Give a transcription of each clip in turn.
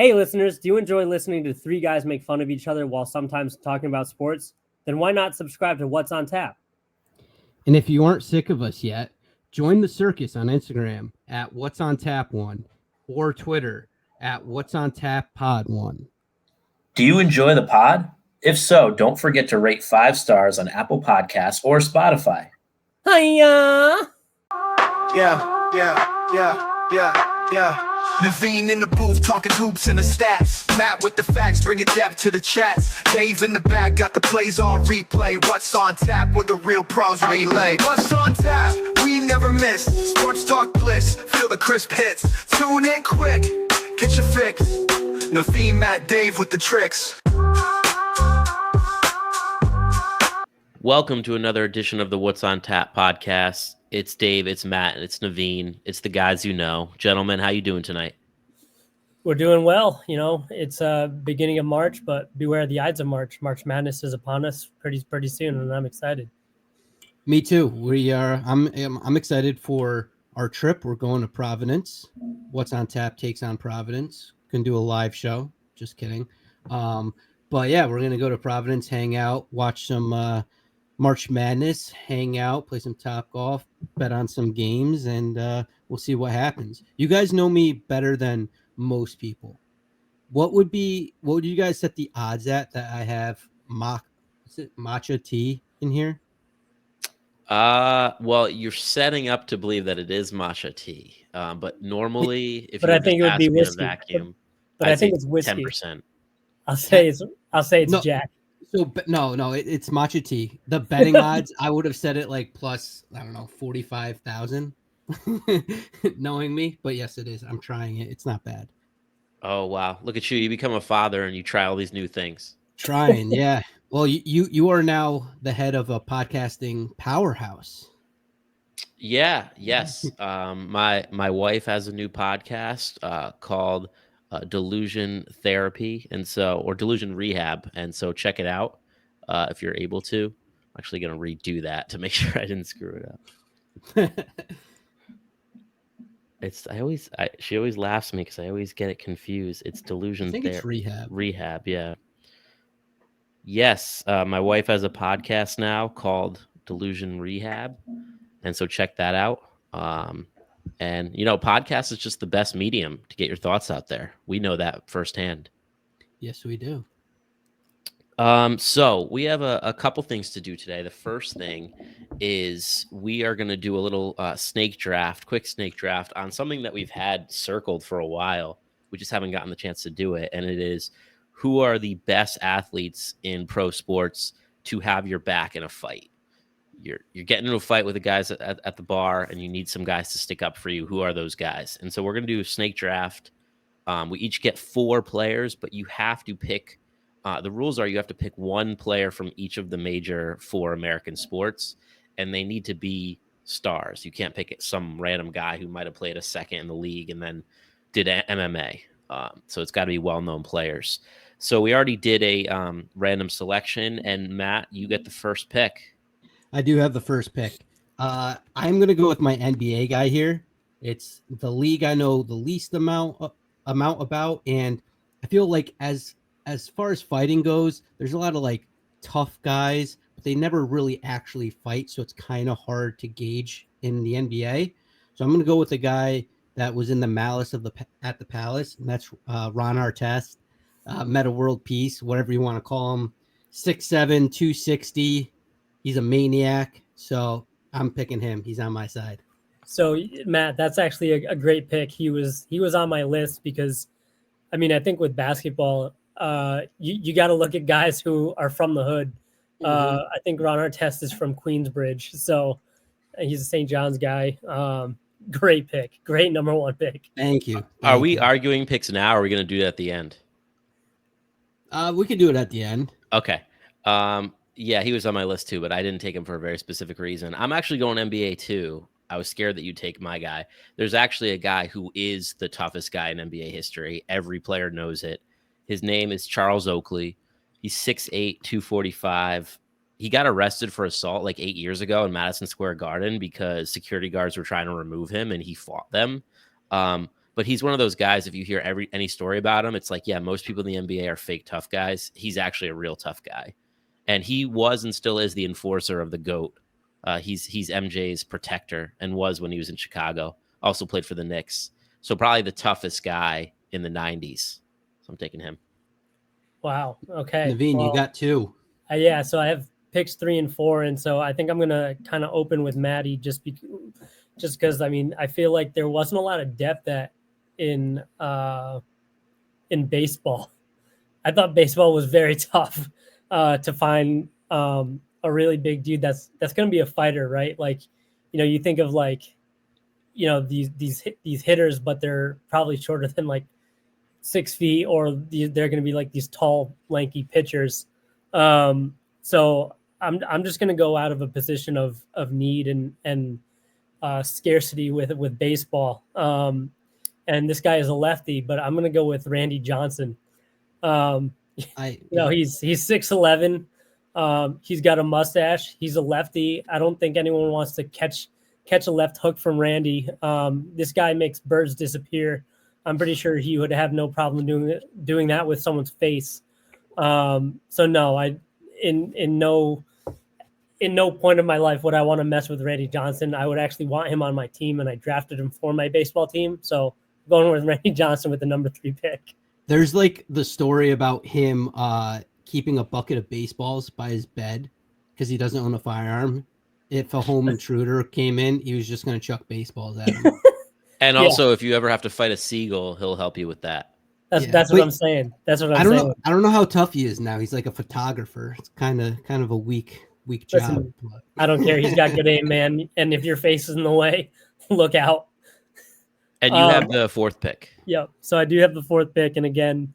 Hey, listeners, do you enjoy listening to three guys make fun of each other while sometimes talking about sports? Then why not subscribe to What's on Tap? And if you aren't sick of us yet, join the circus on Instagram at What's on Tap 1 or Twitter at What's on Tap Pod 1. Do you enjoy the pod? If so, don't forget to rate 5 stars on Apple Podcasts or Spotify. Hiya! Yeah. Naveen in the booth talking hoops and the stats. Matt with the facts, bringing depth to the chats. Dave in the back, got the plays on replay. What's on tap with the real pros relay? What's on tap? We never miss. Sports talk bliss, feel the crisp hits. Tune in quick, get your fix. Naveen, Matt, Dave with the tricks. Welcome to another edition of the What's on Tap podcast. It's Dave, it's Matt, and it's Naveen. It's the guys you know. Gentlemen, how you doing tonight? We're doing well. You know, it's beginning of March, but beware the Ides of March. March Madness is upon us pretty soon, and I'm excited. Me too. I'm excited for our trip. We're going to Providence. What's on Tap takes on Providence. Can do a live show. Just kidding. But yeah, we're gonna go to Providence, hang out, watch some March Madness, hang out, play some Top Golf, bet on some games, and we'll see what happens. You guys know me better than most people. What would you guys set the odds at that I have matcha tea in here? Well, you're setting up to believe that it is matcha tea. But normally, if I think it would be whiskey. A vacuum, but I think it's whiskey. 10%. I'll say it's No. Jack. So no, it's matcha tea. The betting odds, I would have said it like plus, I don't know, 45,000, knowing me. But yes, it is. I'm trying it. It's not bad. Oh wow, look at you! You become a father and you try all these new things. Trying, yeah. Well, you are now the head of a podcasting powerhouse. Yeah. Yes. My wife has a new podcast called Delusion Therapy, or Delusion Rehab, and so check it out if you're able to. I'm actually going to redo that to make sure I didn't screw it up. She always laughs at me because I always get it confused. It's Delusion Therapy. It's Rehab. Rehab, yeah. Yes, my wife has a podcast now called Delusion Rehab, and so check that out. And, podcast is just the best medium to get your thoughts out there. We know that firsthand. Yes, we do. So we have a couple things to do today. The first thing is we are going to do a little quick snake draft on something that we've had circled for a while. We just haven't gotten the chance to do it. And it is, who are the best athletes in pro sports to have your back in a fight? You're getting into a fight with the guys at the bar, and you need some guys to stick up for you. Who are those guys? And so we're going to do a snake draft. We each get 4 players, but you have to pick. The rules are you have to pick one player from each of the major 4 American sports, and they need to be stars. You can't pick some random guy who might have played a second in the league and then did MMA. So it's got to be well-known players. So we already did a random selection, and Matt, you get the first pick. I do have the first pick. I'm going to go with my NBA guy here. It's the league I know the least amount about, and I feel like as far as fighting goes, there's a lot of like tough guys, but they never really actually fight, so it's kind of hard to gauge in the NBA. So I'm going to go with the guy that was in the Malice at the Palace, and that's Ron Artest, Meta World Peace, whatever you want to call him. 6'7", 260. He's a maniac, so I'm picking him. He's on my side. So, Matt, that's actually a great pick. He was on my list because, I mean, I think with basketball, you got to look at guys who are from the hood. I think Ron Artest is from Queensbridge, so he's a St. John's guy. Great pick. Great number 1 pick. Thank you. Are we arguing picks now, or are we going to do that at the end? We can do it at the end. Okay. Yeah, he was on my list too, but I didn't take him for a very specific reason. I'm actually going NBA too. I was scared that you'd take my guy. There's actually a guy who is the toughest guy in NBA history. Every player knows it. His name is Charles Oakley. He's 6'8", 245. He got arrested for assault like 8 years ago in Madison Square Garden because security guards were trying to remove him and he fought them. But he's one of those guys, if you hear any story about him, it's like, yeah, most people in the NBA are fake tough guys. He's actually a real tough guy. And he was and still is the enforcer of the GOAT. He's MJ's protector and was when he was in Chicago. Also played for the Knicks. So probably the toughest guy in the 90s. So I'm taking him. Wow. Okay. Naveen, you got 2. Yeah. So I have picks 3 and 4, and so I think I'm gonna kind of open with Maddie just because I mean I feel like there wasn't a lot of depth in baseball. I thought baseball was very tough to find a really big dude that's going to be a fighter, right? Like, you think of like, these hitters, but they're probably shorter than like 6 feet, or they're going to be like these tall, lanky pitchers. So I'm just going to go out of a position of need and scarcity with baseball. And this guy is a lefty, but I'm going to go with Randy Johnson. He's 6'11". He's got a mustache. He's a lefty. I don't think anyone wants to catch a left hook from Randy. This guy makes birds disappear. I'm pretty sure he would have no problem doing that with someone's face. So no, in no point of my life would I want to mess with Randy Johnson. I would actually want him on my team, and I drafted him for my baseball team. So going with Randy Johnson with the number 3 pick. There's like the story about him keeping a bucket of baseballs by his bed because he doesn't own a firearm. If a home intruder came in, he was just going to chuck baseballs at him. And also, if you ever have to fight a seagull, he'll help you with that. That's what I'm saying. That's what I'm saying. I don't know how tough he is now. He's like a photographer. It's kind of a weak job. I don't care. He's got good aim, man. And if your face is in the way, look out. And you have the 4th pick. Yep. So I do have the 4th pick. And again,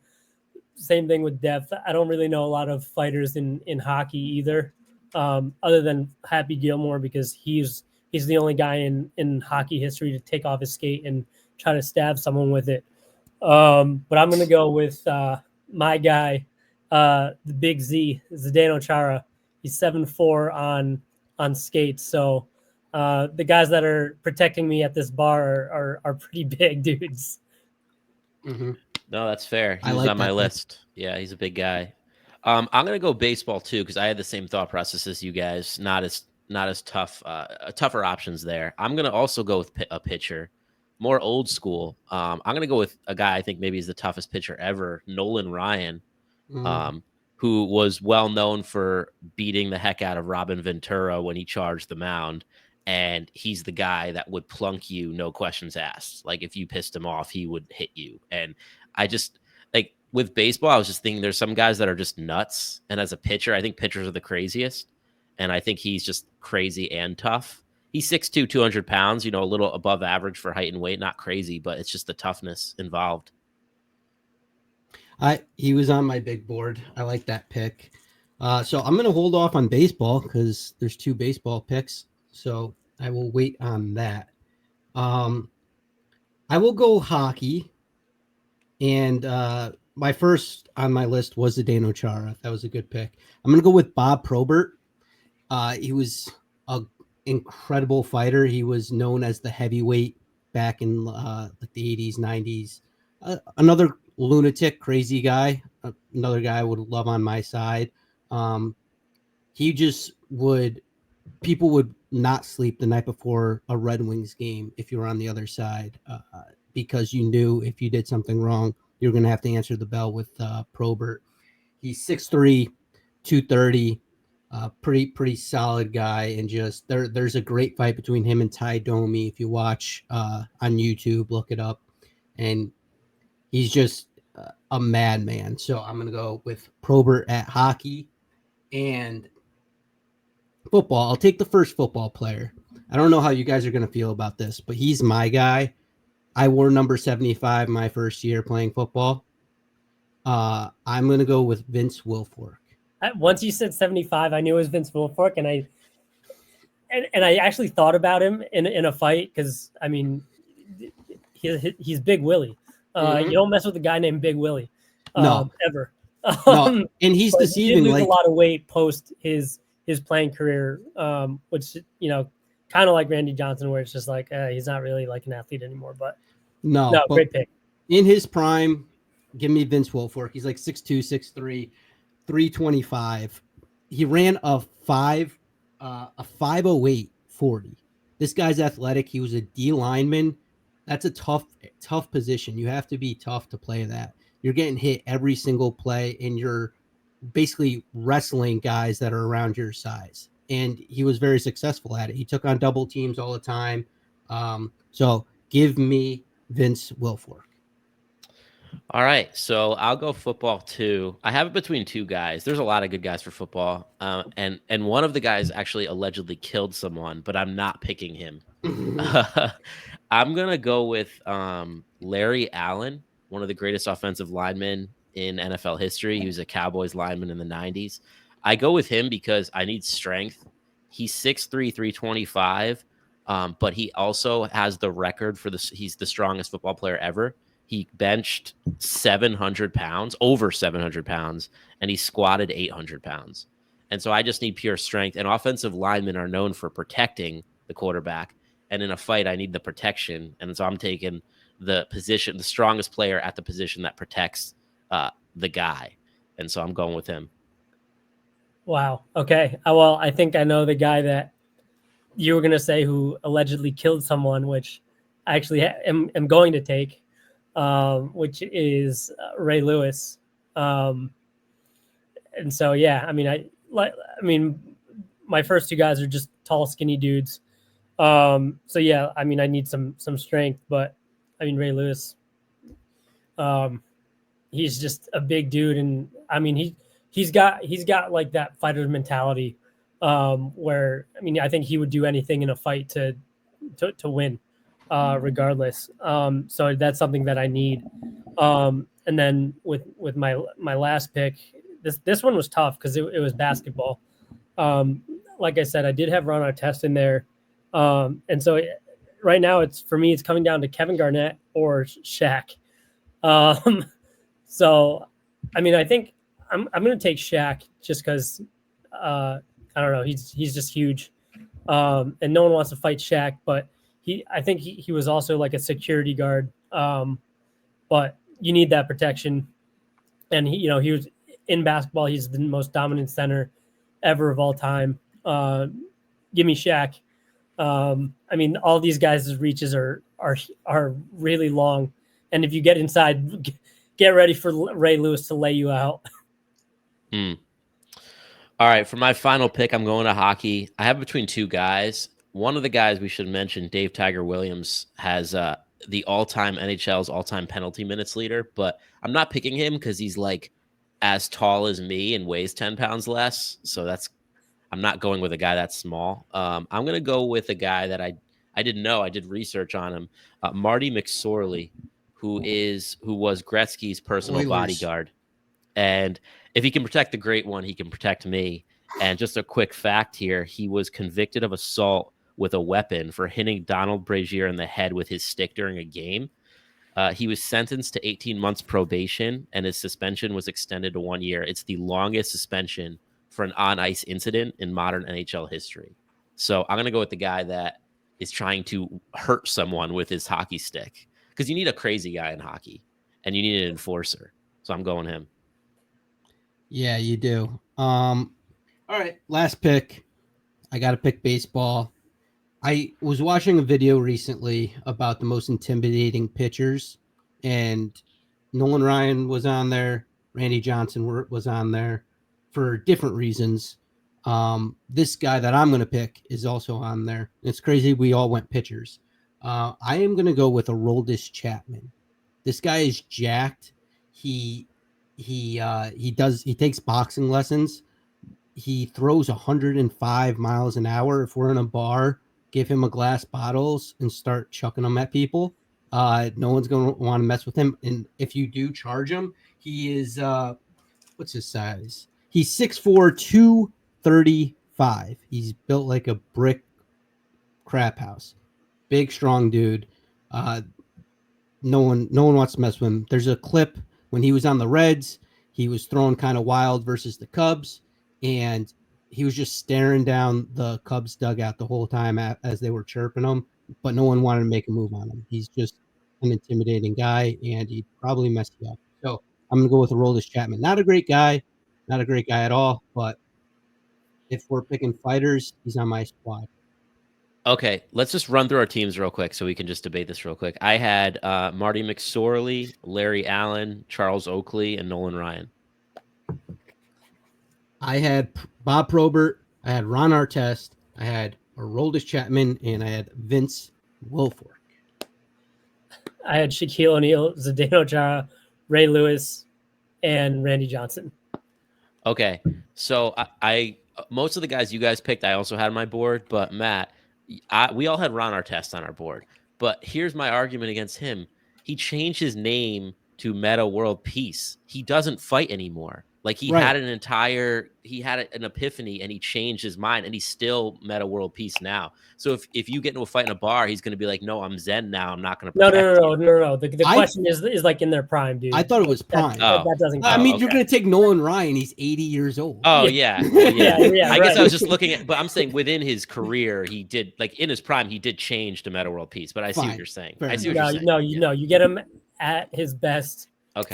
same thing with depth. I don't really know a lot of fighters in hockey either, other than Happy Gilmore, because he's the only guy in hockey history to take off his skate and try to stab someone with it. But I'm going to go with my guy, the Big Z, Zdeno Chara. He's 7'4" on skates. So the guys that are protecting me at this bar are pretty big dudes. Mm-hmm. No, that's fair. He was on my list. Yeah, he's a big guy. I'm gonna go baseball too because I had the same thought process as you guys. Not as tough, tougher options there. I'm gonna also go with a pitcher, more old school. I'm gonna go with a guy I think maybe is the toughest pitcher ever, Nolan Ryan. Who was well known for beating the heck out of Robin Ventura when he charged the mound. And he's the guy that would plunk you, no questions asked. Like if you pissed him off, he would hit you. And I just like with baseball, I was just thinking there's some guys that are just nuts. And as a pitcher, I think pitchers are the craziest. And I think he's just crazy and tough. He's 6'2", 200 pounds, a little above average for height and weight. Not crazy, but it's just the toughness involved. He was on my big board. I like that pick. So I'm going to hold off on baseball because there's 2 baseball picks. So I will wait on that. I will go hockey. And my first on my list was Zdeno Chara. That was a good pick. I'm going to go with Bob Probert. He was an incredible fighter. He was known as the heavyweight back in like the 80s, 90s. Another lunatic, crazy guy. Another guy I would love on my side. He just people would not sleep the night before a Red Wings game if you were on the other side because you knew if you did something wrong, you're going to have to answer the bell with Probert. He's 6'3", 230, pretty solid guy. And just there's a great fight between him and Ty Domi. If you watch on YouTube, look it up. And he's just a madman. So I'm going to go with Probert at hockey and football. I'll take the first football player. I don't know how you guys are going to feel about this, but he's my guy. I wore number 75 my first year playing football. I'm going to go with Vince Wilfork. Once you said 75, I knew it was Vince Wilfork, and I actually thought about him in a fight because I mean he's Big Willie. You don't mess with a guy named Big Willie, ever. No, and he's deceiving. He did lose a lot of weight post his playing career, which kind of like Randy Johnson, where it's just like he's not really like an athlete anymore. But No, No, but great pick. in his prime, give me Vince Wilfork. He's like 6'2", 6'3", 325. He ran a 508 40. This guy's athletic. He was a D lineman. That's a tough position. You have to be tough to play that. You're getting hit every single play, and you're basically wrestling guys that are around your size. And he was very successful at it. He took on double teams all the time. So give me Vince Wilfork. All right, so I'll go football too. I have it between two guys. There's a lot of good guys for football, and one of the guys actually allegedly killed someone, but I'm not picking him. I'm gonna go with Larry Allen, one of the greatest offensive linemen in NFL history. He was a Cowboys lineman in the '90s. I go with him because I need strength. He's 6'3", 325, but he also has the record for this. He's the strongest football player ever. He benched 700 pounds, over 700 pounds, and he squatted 800 pounds. And so I just need pure strength. And offensive linemen are known for protecting the quarterback. And in a fight, I need the protection. And so I'm taking the position, the strongest player at the position that protects the guy. And so I'm going with him. Wow. Okay. Well, I think I know the guy that you were going to say who allegedly killed someone, which I actually am going to take, which is Ray Lewis. And so, yeah, I mean, my first two guys are just tall, skinny dudes. So yeah, I mean, I need some strength, but I mean, Ray Lewis, he's just a big dude. And I mean, he's got like that fighter's mentality, where, I mean, I think he would do anything in a fight to win, regardless. So that's something that I need. And then with my last pick, this one was tough because it was basketball. Like I said, I did have Ron Artest in there. And so right now it's coming down to Kevin Garnett or Shaq. So, I mean, I think I'm going to take Shaq just because, I don't know, he's just huge. And no one wants to fight Shaq, but I think he was also like a security guard. But you need that protection. And he was in basketball. He's the most dominant center ever of all time. Give me Shaq. I mean, all these guys' reaches are really long, and if you get inside, get ready for Ray Lewis to lay you out. All right, for my final pick, I'm going to hockey. I have between two guys. One of the guys we should mention, Dave Tiger Williams, has the all-time NHL's all-time penalty minutes leader, but I'm not picking him because he's like as tall as me and weighs 10 pounds less. So I'm not going with a guy that's small. I'm going to go with a guy that I didn't know. I did research on him, Marty McSorley, who was Gretzky's personal Oilers. bodyguard. And if he can protect the great one, he can protect me. And just a quick fact here, he was convicted of assault with a weapon for hitting Donald Brazier in the head with his stick during a game. He was sentenced to 18 months probation, and his suspension was extended to 1 year. It's the longest suspension for an on-ice incident in modern NHL history. So I'm going to go with the guy that is trying to hurt someone with his hockey stick, because you need a crazy guy in hockey, and you need an enforcer. So I'm going him. Yeah, you do. All right, last pick. I got to pick baseball. I was watching a video recently about the most intimidating pitchers, and Nolan Ryan was on there. Randy Johnson was on there for different reasons. This guy that I'm going to pick is also on there. It's crazy. We all went pitchers. I am going to go with Aroldis Chapman. This guy is jacked. He takes boxing lessons. He throws 105 miles an hour. If we're in a bar, give him a glass bottles and start chucking them at people. No one's going to want to mess with him. And if you do charge him, he is, what's his size? He's 6'4", 235. He's built like a brick crap house. Big, strong dude. No one wants to mess with him. There's a clip when he was on the Reds. He was throwing kind of wild versus the Cubs, and he was just staring down the Cubs dugout the whole time as they were chirping him, but no one wanted to make a move on him. He's just an intimidating guy, and he'd probably mess you up. So I'm going to go with Aroldis Chapman. Not a great guy at all, but if we're picking fighters, he's on my squad. Okay, let's just run through our teams real quick so we can just debate this real quick. I had Marty McSorley, Larry Allen, Charles Oakley, and Nolan Ryan. I had Bob Probert, I had Ron Artest, I had Aroldis Chapman, and I had Vince Wilfork. I had Shaquille O'Neal, Zdeno Chara, Ray Lewis, and Randy Johnson. Okay, so I most of the guys you guys picked, I also had on my board, but Matt, we all had Ron Artest on our board. But here's my argument against him. He changed his name to Meta World Peace. He doesn't fight anymore. Like he had an epiphany and he changed his mind and he's still Meta World Peace now. So if you get into a fight in a bar, he's going to be like, no, I'm Zen now. I'm not going to protect you. No. The question is like in their prime, dude. I thought it was prime. That doesn't count. I mean, you're going to take Nolan Ryan. He's 80 years old. Oh, yeah. I guess I was just looking at, but I'm saying within his career, he did, like in his prime, he did change to Meta World Peace. But I see what you're saying. I see what you're saying. No, you get him at his best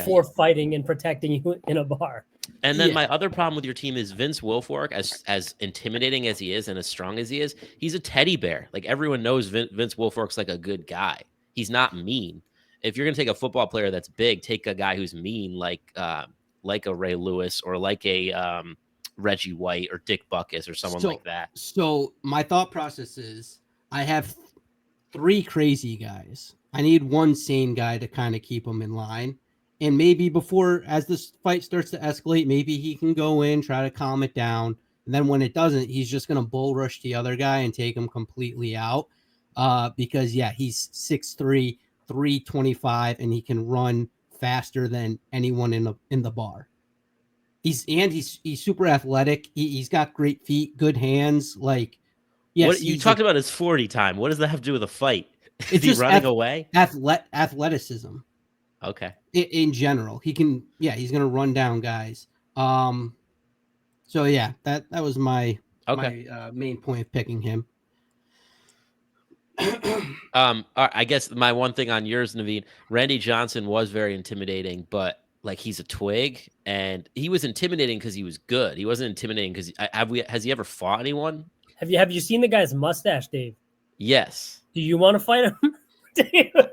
for fighting and protecting you in a bar. And then my other problem with your team is Vince Wilfork, as intimidating as he is and as strong as he is, he's a teddy bear. Like everyone knows Vince Wilfork's like a good guy. He's not mean. If you're going to take a football player that's big, take a guy who's mean, like a Ray Lewis or like a Reggie White or Dick Butkus or someone like that. So my thought process is I have 3 crazy guys. I need one sane guy to kind of keep them in line. And maybe as this fight starts to escalate, maybe he can go in, try to calm it down. And then when it doesn't, he's just going to bull rush the other guy and take him completely out. Because he's 6'3", 325, and he can run faster than anyone in the bar. He's super athletic. He's got great feet, good hands. Like, yes, you talked about his 40 time. What does that have to do with a fight? Is he running away? Athleticism. Okay. In general, he can. Yeah, he's gonna run down guys. So yeah, that was my main point of picking him. I guess my one thing on yours, Naveen, Randy Johnson was very intimidating, but like he's a twig, and he was intimidating because he was good. He wasn't intimidating because has he ever fought anyone? Have you seen the guy's mustache, Dave? Yes. Do you want to fight him?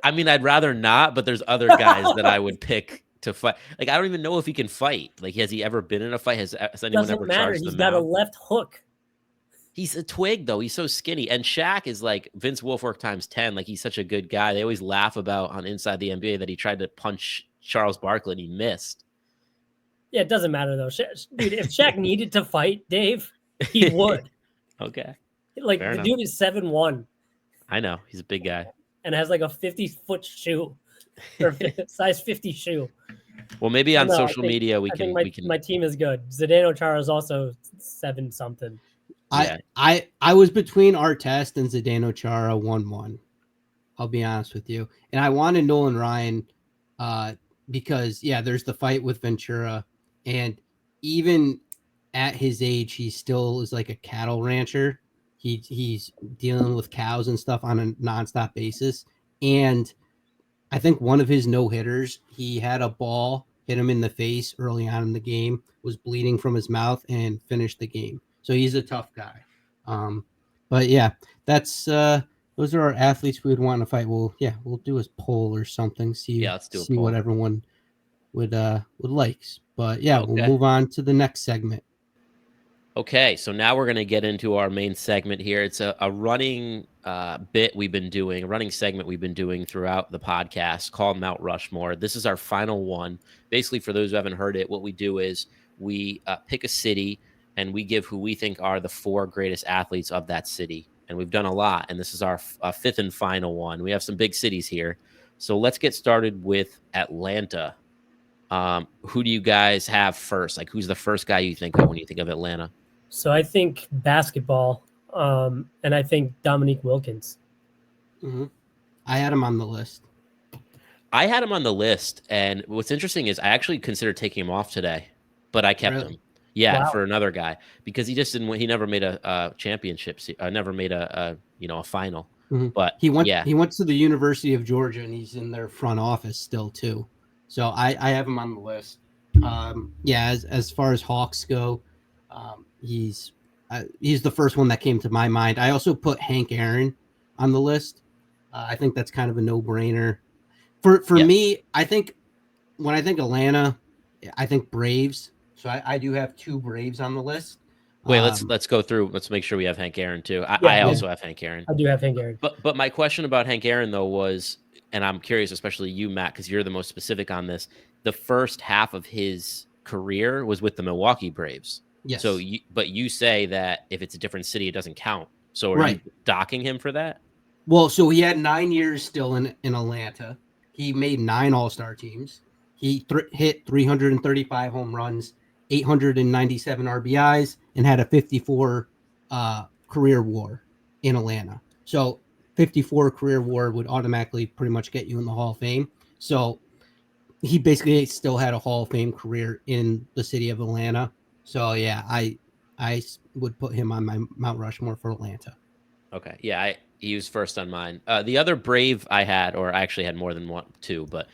I mean, I'd rather not, but there's other guys that I would pick to fight. Like, I don't even know if he can fight. Like, has he ever been in a fight? Has anyone ever charged him? He's got a left hook. He's a twig, though. He's so skinny. And Shaq is like Vince Wilfork times 10. Like, he's such a good guy. They always laugh about on Inside the NBA that he tried to punch Charles Barkley and he missed. Yeah, it doesn't matter, though. Dude, if Shaq needed to fight Dave, he would. Okay. Like, fair enough. Dude is 7'1". I know. He's a big guy. And has like a 50-foot shoe or size 50 shoe. Well, maybe on social media we can. My team is good. Zdeno Chara is also 7 something. I was between Artest and Zdeno Chara 1-1. I'll be honest with you, and I wanted Nolan Ryan because there's the fight with Ventura, and even at his age, he still is like a cattle rancher. He's dealing with cows and stuff on a nonstop basis. And I think one of his no-hitters, he had a ball hit him in the face early on in the game, was bleeding from his mouth, and finished the game. So he's a tough guy. But yeah, that's those are our athletes we would want to fight. We'll do a poll or something. Let's do a poll. What everyone would like. But we'll move on to the next segment. Okay, so now we're going to get into our main segment here. It's a running segment we've been doing throughout the podcast called Mount Rushmore. This is our final one. Basically, for those who haven't heard it, what we do is we pick a city and we give who we think are the 4 greatest athletes of that city. And we've done a lot, and this is our 5th and final one. We have some big cities here. So let's get started with Atlanta. Who do you guys have first? Like, who's the first guy you think of when you think of Atlanta? So I think basketball, and I think Dominique Wilkins. Mm-hmm. I had him on the list. I had him on the list, and what's interesting is I actually considered taking him off today, but I kept him. Yeah, wow. For another guy because he just didn't. He never made a championship. Never made a final. Mhm. But He went yeah, he went to the University of Georgia, and he's in their front office still too. So I have him on the list. Yeah, as far as Hawks go, he's the first one that came to my mind. I also put Hank Aaron on the list. I think that's kind of a no brainer. For yeah. me, I think when I think Atlanta, I think Braves. So I do have two Braves on the list. Wait, let's go through. Let's make sure we have Hank Aaron too. Yeah, I yeah, also have Hank Aaron. I do have Hank Aaron. But my question about Hank Aaron though was, and I'm curious, especially you, Matt, because you're the most specific on this. The first half of his career was with the Milwaukee Braves. Yes. So, but you say that if it's a different city, it doesn't count. So, are you Right. docking him for that? Well, so he had 9 years still in Atlanta. He made 9 All-Star teams. He hit 335 home runs, 897 RBIs, and had a 54 career WAR in Atlanta. So 54 career WAR would automatically pretty much get you in the Hall of Fame. So he basically still had a Hall of Fame career in the city of Atlanta. So yeah, I would put him on my Mount Rushmore for Atlanta. Okay. Yeah, he was first on mine. The other Brave I had, or I actually had more than two, but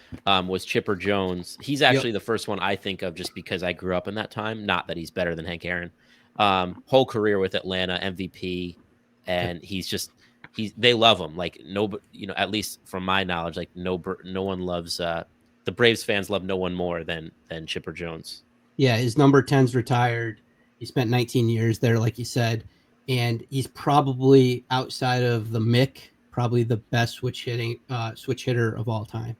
was Chipper Jones. He's actually the first one I think of just because I grew up in that time. Not that he's better than Hank Aaron. Whole career with Atlanta, MVP, and they love him. Like at least from my knowledge, like no one loves the Braves fans love no one more than Chipper Jones. Yeah, his number 10's retired. He spent 19 years there, like you said, and he's probably outside of the Mick, probably the best switch hitter of all time.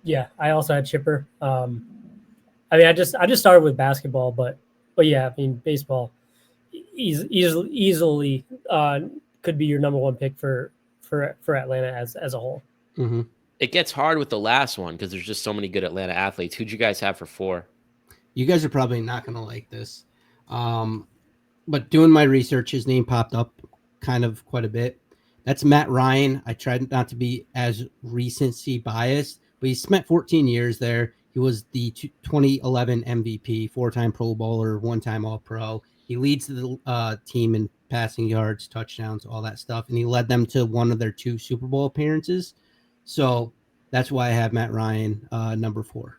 Yeah, I also had Chipper. I mean, I just started with basketball, but yeah, I mean, baseball easily could be your number one pick for Atlanta as a whole. Mm-hmm. It gets hard with the last one because there's just so many good Atlanta athletes. Who'd you guys have for 4? You guys are probably not going to like this. But doing my research, his name popped up kind of quite a bit. That's Matt Ryan. I tried not to be as recency biased, but he spent 14 years there. He was the 2011 MVP, 4-time Pro Bowler, 1-time All-Pro. He leads the team in passing yards, touchdowns, all that stuff, and he led them to one of their 2 Super Bowl appearances. So that's why I have Matt Ryan number 4.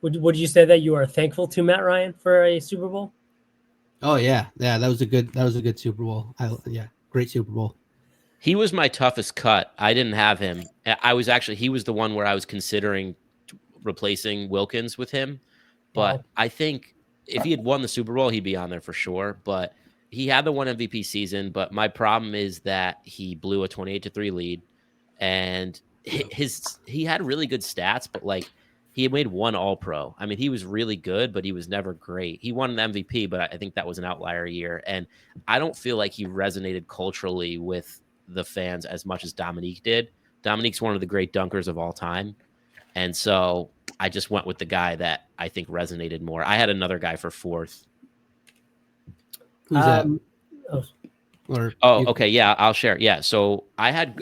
Would you say that you are thankful to Matt Ryan for a Super Bowl? Oh yeah, that was a good Super Bowl. Great Super Bowl. He was my toughest cut. I didn't have him. He was the one where I was considering replacing Wilkins with him. But Wow. I think if he had won the Super Bowl, he'd be on there for sure. But he had the 1 MVP season. But my problem is that he blew a 28-3 lead, and he had really good stats, but like he had made 1 All-Pro. I mean, he was really good, but he was never great. He won an MVP, but I think that was an outlier year. And I don't feel like he resonated culturally with the fans as much as Dominique did. Dominique's one of the great dunkers of all time. And so I just went with the guy that I think resonated more. I had another guy for 4th. Who's that? Okay. Yeah, I'll share. Yeah. So I had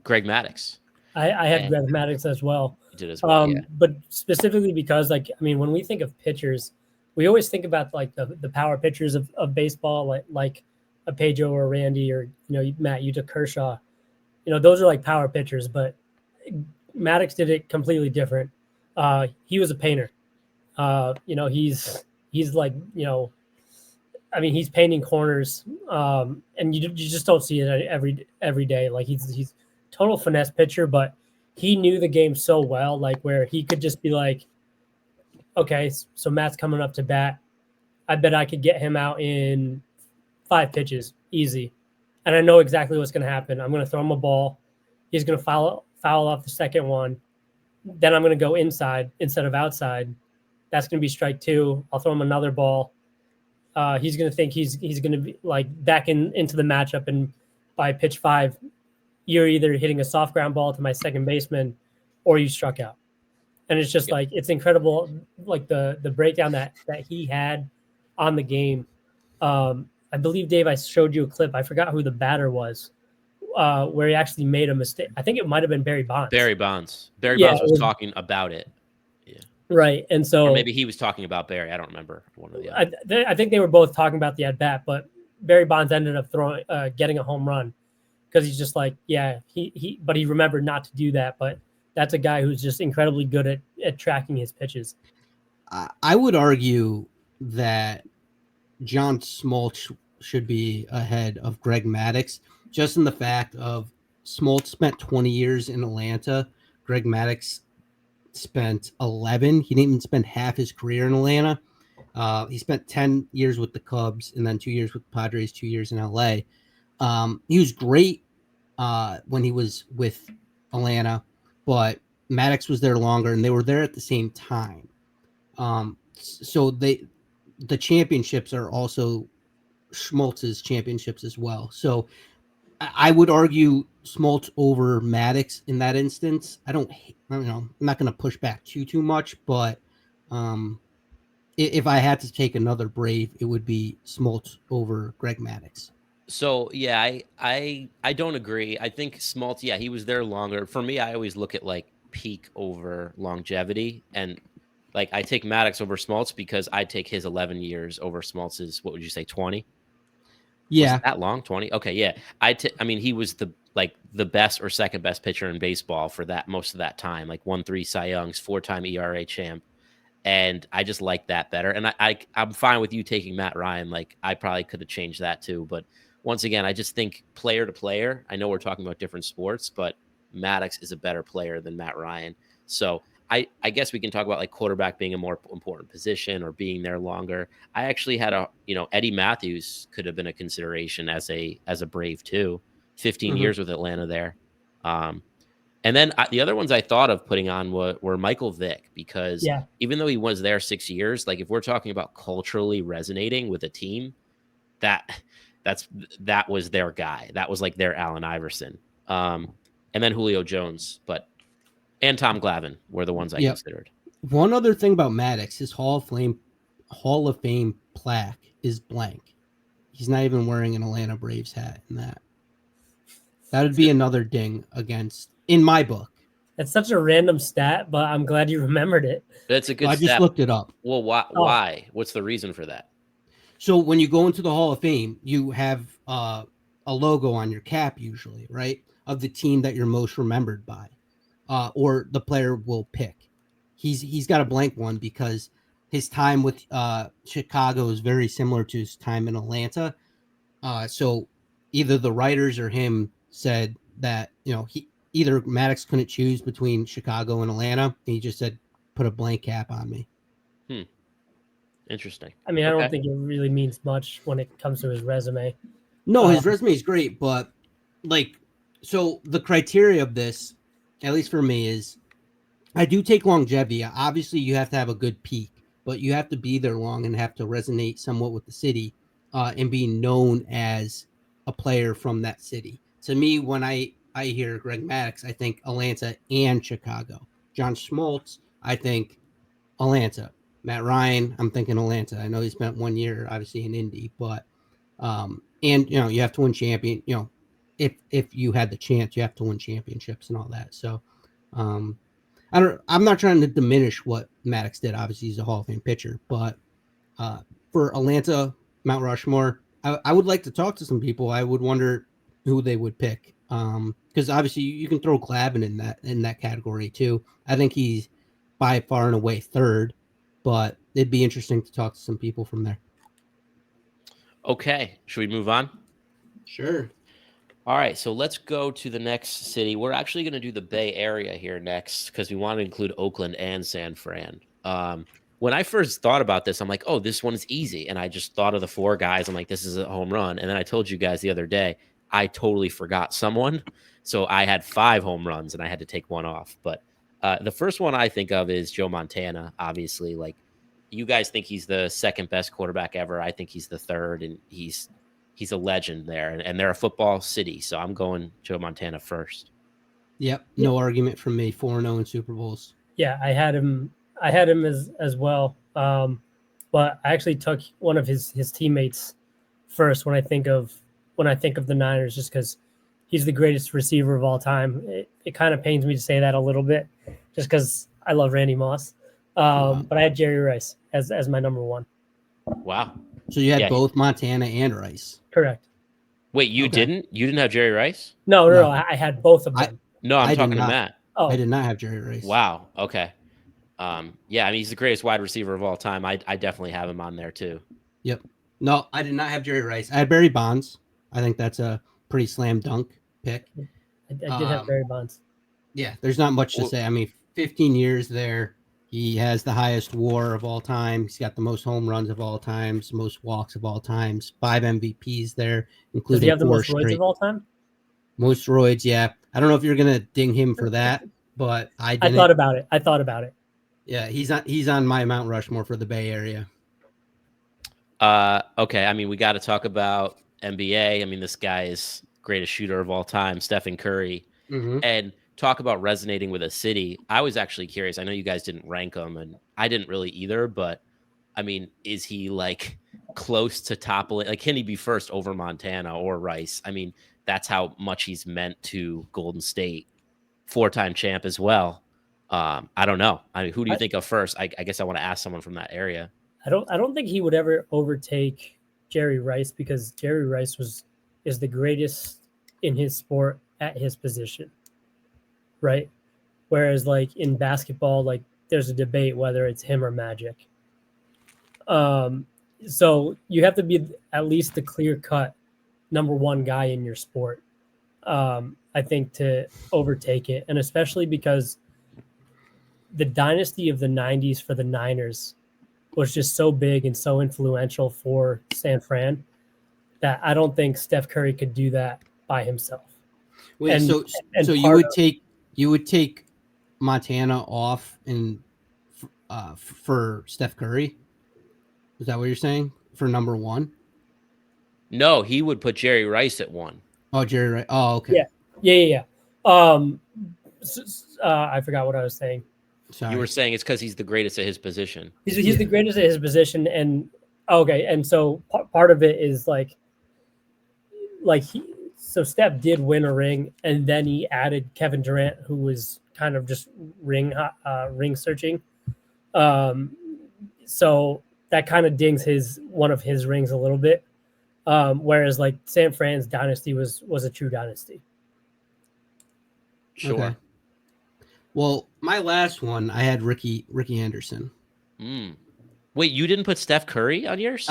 Greg Maddux. I had Greg Maddux as well. You did as well, yeah. But specifically because, like, I mean, when we think of pitchers, we always think about like the power pitchers of baseball, like a Pedro or Randy, or Matt, you took Kershaw. Those are like power pitchers, but Maddux did it completely different. He was a painter. He's like, I mean, he's painting corners, and you just don't see it every day. Like he's total finesse pitcher, but he knew the game so well, like where he could just be like, okay, so Matt's coming up to bat. I bet I could get him out in 5 pitches, easy. And I know exactly what's going to happen. I'm going to throw him a ball. He's going to foul off the second one. Then I'm going to go inside instead of outside. That's going to be strike 2. I'll throw him another ball. He's going to think he's going to be like back into the matchup. And by pitch 5, you're either hitting a soft ground ball to my second baseman or you struck out. And it's just like, it's incredible. Like the breakdown that he had on the game. I believe, Dave, I showed you a clip. I forgot who the batter was, where he actually made a mistake. I think it might've been Barry Bonds. Barry Bonds was talking about it. Yeah. Right. And so, or maybe he was talking about Barry. I don't remember one or the other. I think they were both talking about the at bat, but Barry Bonds ended up getting a home run because he's just like, yeah, but he remembered not to do that. But that's a guy who's just incredibly good at tracking his pitches. I would argue that John Smoltz should be ahead of Greg Maddux, just in the fact of Smoltz spent 20 years in Atlanta. Greg Maddux spent 11. He didn't even spend half his career in Atlanta. He spent 10 years with the Cubs and then 2 years with the Padres, 2 years in LA. He was great when he was with Atlanta, but Maddux was there longer and they were there at the same time. So the championships are also Schmaltz's championships as well. So I would argue Smoltz over Maddux in that instance. I don't know. I'm not going to push back too much, but if I had to take another Brave, it would be Smoltz over Greg Maddux. So yeah, I don't agree. I think Smoltz, yeah, he was there longer. For me, I always look at like peak over longevity, and like I take Maddux over Smoltz because I take his 11 years over Smoltz's. What would you say, 20? Yeah. Was it that long? 20? Okay, yeah. I mean, he was the best or second best pitcher in baseball for that most of that time. Like won 3 Cy Youngs, 4-time ERA champ. And I just like that better. And I'm fine with you taking Matt Ryan. Like I probably could have changed that too. But once again, I just think player to player, I know we're talking about different sports, but Maddux is a better player than Matt Ryan. So I guess we can talk about like quarterback being a more important position or being there longer. I actually had Eddie Matthews could have been a consideration as a Brave too. 15 years with Atlanta there. And then the other ones I thought of putting on were Michael Vick, because even though he was there 6 years, like if we're talking about culturally resonating with a team, that was their guy. That was like their Allen Iverson. And then Julio Jones, and Tom Glavine were the ones I considered. One other thing about Maddux, his Hall of Fame plaque is blank. He's not even wearing an Atlanta Braves hat in that. That would be another ding against, in my book. It's such a random stat, but I'm glad you remembered it. That's a good stat. I just looked it up. Well, why? What's the reason for that? So when you go into the Hall of Fame, you have a logo on your cap usually, right, of the team that you're most remembered by, or the player will pick. He's got a blank one because his time with Chicago is very similar to his time in Atlanta. So either the writers or him said that either Maddux couldn't choose between Chicago and Atlanta, and he just said, "Put a blank cap on me." Interesting. I mean, I don't think it really means much when it comes to his resume. No, his resume is great, but so the criteria of this, at least for me, is I do take longevity. Obviously, you have to have a good peak, but you have to be there long and have to resonate somewhat with the city, and be known as a player from that city. To me, when I hear Greg Maddux, I think Atlanta and Chicago. John Schmaltz, I think Atlanta. Matt Ryan, I'm thinking Atlanta. I know he spent 1 year, obviously, in Indy, but and you have to win champion. If you had the chance, you have to win championships and all that. So, I'm not trying to diminish what Maddux did. Obviously, he's a Hall of Fame pitcher, but for Atlanta, Mount Rushmore, I would like to talk to some people. I would wonder who they would pick, because obviously you can throw Glavine in that category too. I think he's by far and away third, but it'd be interesting to talk to some people from there. Okay, should we move on? Sure. All right, so let's go to the next city. We're actually going to do the Bay Area here next because we want to include Oakland and San Fran. When I first thought about this, I'm like, oh, this one's easy. And I just thought of the 4 guys. I'm like, this is a home run. And then I told you guys the other day, I totally forgot someone. So I had 5 home runs and I had to take 1 off. But the first one I think of is Joe Montana, obviously. Like, you guys think he's the second best quarterback ever. I think he's the third, and he's a legend there. And they're a football city. So I'm going Joe Montana first. Yep. No argument from me. 4-0 in Super Bowls. Yeah, I had him as well. But I actually took one of his teammates first when I think of the Niners, just because he's the greatest receiver of all time. It kind of pains me to say that a little bit, just because I love Randy Moss. But I had Jerry Rice as my number 1. Wow. So you had Yeah. both Montana and Rice. Correct. Wait, you Okay. didn't? You didn't have Jerry Rice? No. No. I had both of I them. No, I'm I did talking to not. Matt. Oh, I did not have Jerry Rice. Wow. Okay. Yeah, I mean, he's the greatest wide receiver of all time. I definitely have him on there too. Yep. No, I did not have Jerry Rice. I had Barry Bonds. I think that's a pretty slam dunk pick. I did have Barry Bonds. Yeah, there's not much to say. I mean, 15 years there. He has the highest WAR of all time. He's got the most home runs of all times, most walks of all times, 5 MVPs there, Does including he have the 4 most roids straight. of all time? Most roids, yeah. I don't know if you're gonna ding him for that, but I I didn't. thought about it. Yeah, he's on my Mount Rushmore for the Bay Area. Okay. I mean, we got to talk about NBA. I mean, this guy is greatest shooter of all time, Stephen Curry. Mm-hmm. And talk about resonating with a city. I was actually curious. I know you guys didn't rank him, and I didn't really either. But I mean, is he like close to toppling? Like, can he be first over Montana or Rice? I mean, that's how much he's meant to Golden State. 4-time champ as well. I don't know. I mean, who do you think of first? I guess I want to ask someone from that area. I don't think he would ever overtake Jerry Rice because Jerry Rice is the greatest in his sport at his position, right? Whereas like in basketball, like there's a debate whether it's him or Magic. So you have to be at least the clear cut number one guy in your sport. I think to overtake it, and especially because the dynasty of the 90s for the Niners was just so big and so influential for San Fran that I don't think Steph Curry could do that by himself. Wait, And- so and so part you would take Montana off and for Steph Curry? Is that what you're saying for number one? No, he would put Jerry Rice at 1. Oh, Jerry Rice. Oh, okay. Yeah. I forgot what I was saying. Sorry. You were saying it's because he's the greatest at his position. He's the greatest at his position, and okay, and so part of it is so Steph did win a ring, and then he added Kevin Durant, who was kind of just ring searching. So that kind of dings one of his rings a little bit. Whereas like San Fran's dynasty was a true dynasty. Sure. Okay. Well, my last one, I had Ricky Anderson. Wait, you didn't put Steph Curry on yours?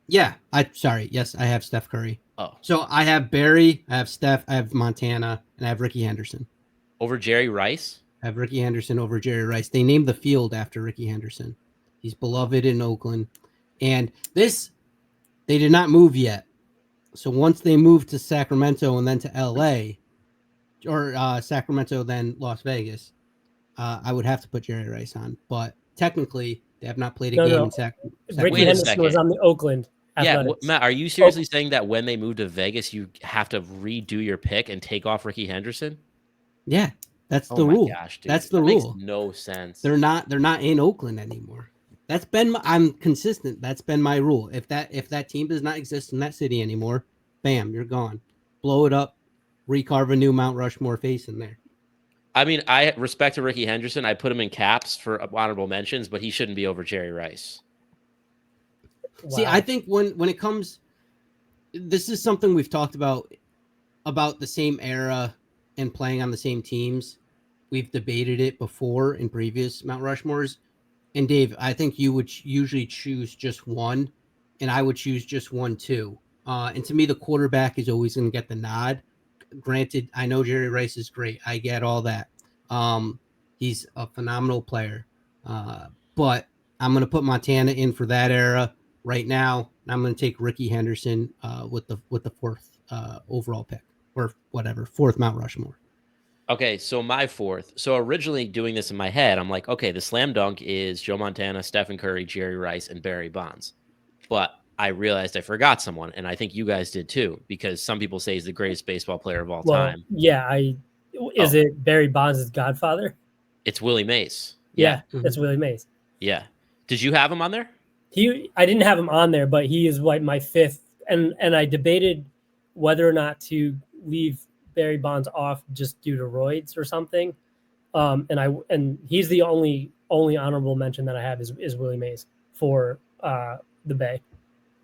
Yeah. Yes, I have Steph Curry. Oh, So I have Barry, I have Steph, I have Montana, and I have Ricky Henderson. over Jerry Rice? I have Ricky Henderson over Jerry Rice. They named the field after Ricky Henderson. He's beloved in Oakland. And they did not move yet. So once they moved to Sacramento and then to LA, or Sacramento, then Las Vegas, I would have to put Jerry Rice on. But technically, they have not played a game in Sacramento. Ricky Wait a Henderson second. was on the Oakland Yeah, Athletics. Matt, are you seriously saying that when they move to Vegas, you have to redo your pick and take off Ricky Henderson? Yeah, that's Oh the my rule. gosh, dude. That's the That rule. Makes no sense. They're not in Oakland anymore. That's been I'm consistent. That's been my rule. If that team does not exist in that city anymore, bam, you're gone. Blow it up, recarve a new Mount Rushmore face in there. I mean, I respect to Ricky Henderson. I put him in caps for honorable mentions, but he shouldn't be over Jerry Rice. Wow. See, I think when it comes, this is something we've talked about the same era and playing on the same teams. We've debated it before in previous Mount Rushmores. And Dave, I think you would usually choose just one, and I would choose just one too. And to me, the quarterback is always going to get the nod. Granted, I know Jerry Rice is great. I get all that. He's a phenomenal player. But I'm going to put Montana in for that era right now. And I'm going to take Ricky Henderson with the fourth overall pick, or whatever, fourth Mount Rushmore. Okay, so my fourth. So originally doing this in my head, I'm like, okay, the slam dunk is Joe Montana, Stephen Curry, Jerry Rice, and Barry Bonds. But I realized I forgot someone, and I think you guys did too, because some people say he's the greatest baseball player of all time. Yeah, is it Barry Bonds' godfather? It's Willie Mays. Yeah, that's Willie Mays. Yeah. Did you have him on there? I didn't have him on there, but he is like my fifth, and I debated whether or not to leave Barry Bonds off just due to roids or something. And he's the only honorable mention that I have is Willie Mays for the Bay.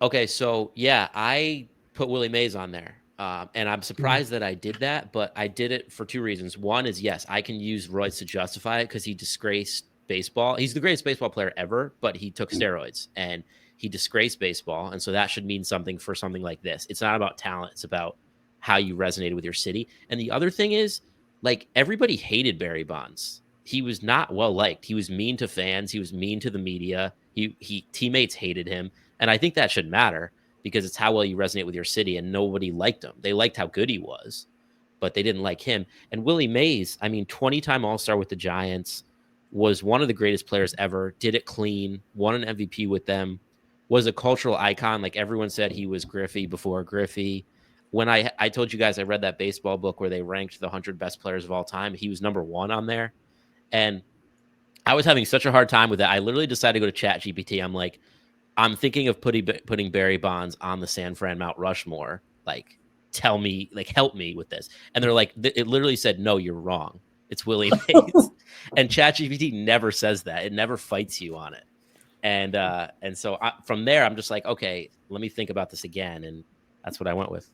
Okay, so yeah, I put Willie Mays on there. And I'm surprised that I did that, but I did it for two reasons. One is, yes, I can use roids to justify it because he disgraced baseball. He's the greatest baseball player ever, but he took steroids and he disgraced baseball. And so that should mean something for something like this. It's not about talent, it's about how you resonated with your city. And the other thing is, like, everybody hated Barry Bonds. He was not well liked. He was mean to fans, he was mean to the media. He teammates hated him. And I think that should matter because it's how well you resonate with your city, and nobody liked him. They liked how good he was, but they didn't like him. And Willie Mays, I mean, 20-time All-Star with the Giants, was one of the greatest players ever, did it clean, won an MVP with them, was a cultural icon. Like, everyone said he was Griffey before Griffey. When I told you guys I read that baseball book where they ranked the 100 best players of all time, he was number 1 on there. And I was having such a hard time with it. I literally decided to go to ChatGPT. I'm like, I'm thinking of putting Barry Bonds on the San Fran Mount Rushmore. Like, tell me, like, help me with this. And they're like, it literally said, no, you're wrong. It's Willie Mays. And ChatGPT never says that. It never fights you on it. And so from there, I'm just like, okay, let me think about this again. And that's what I went with.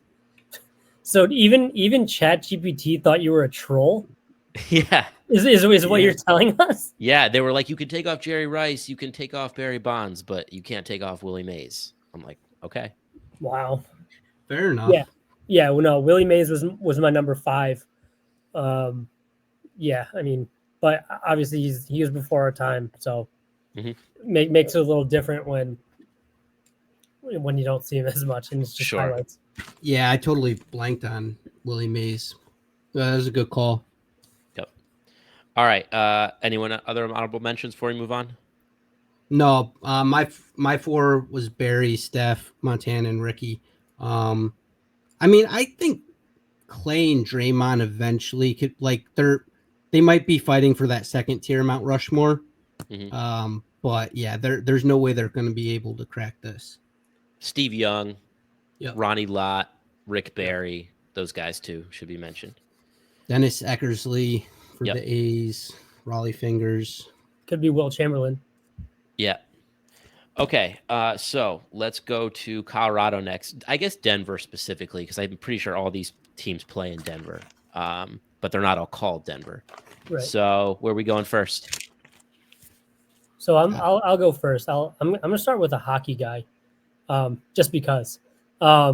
So even ChatGPT thought you were a troll? Yeah. Is what you're telling us? Yeah, they were like, you can take off Jerry Rice, you can take off Barry Bonds, but you can't take off Willie Mays. I'm like, okay. Wow. Fair enough. Yeah. Well, no, Willie Mays was my number 5. Yeah, I mean, but obviously he was before our time, so makes it a little different when you don't see him as much, and it's just highlights. Yeah, I totally blanked on Willie Mays. That was a good call. Yep. All right. Anyone other honorable mentions before we move on? No, my 4 was Barry, Steph, Montana, and Ricky. I mean, I think Clay and Draymond eventually could, like, they might be fighting for that second tier Mount Rushmore. But yeah, there's no way they're going to be able to crack this. Steve Young, Yep. Ronnie Lott, Rick Barry, those guys too should be mentioned. Dennis Eckersley for the A's, Raleigh Fingers. Could be Will Chamberlain. Yeah. Okay, so let's go to Colorado next. I guess Denver specifically, because I'm pretty sure all these teams play in Denver, but they're not all called Denver. Right. So where are we going first? So I'll go first. I'm gonna start with a hockey guy, just because. I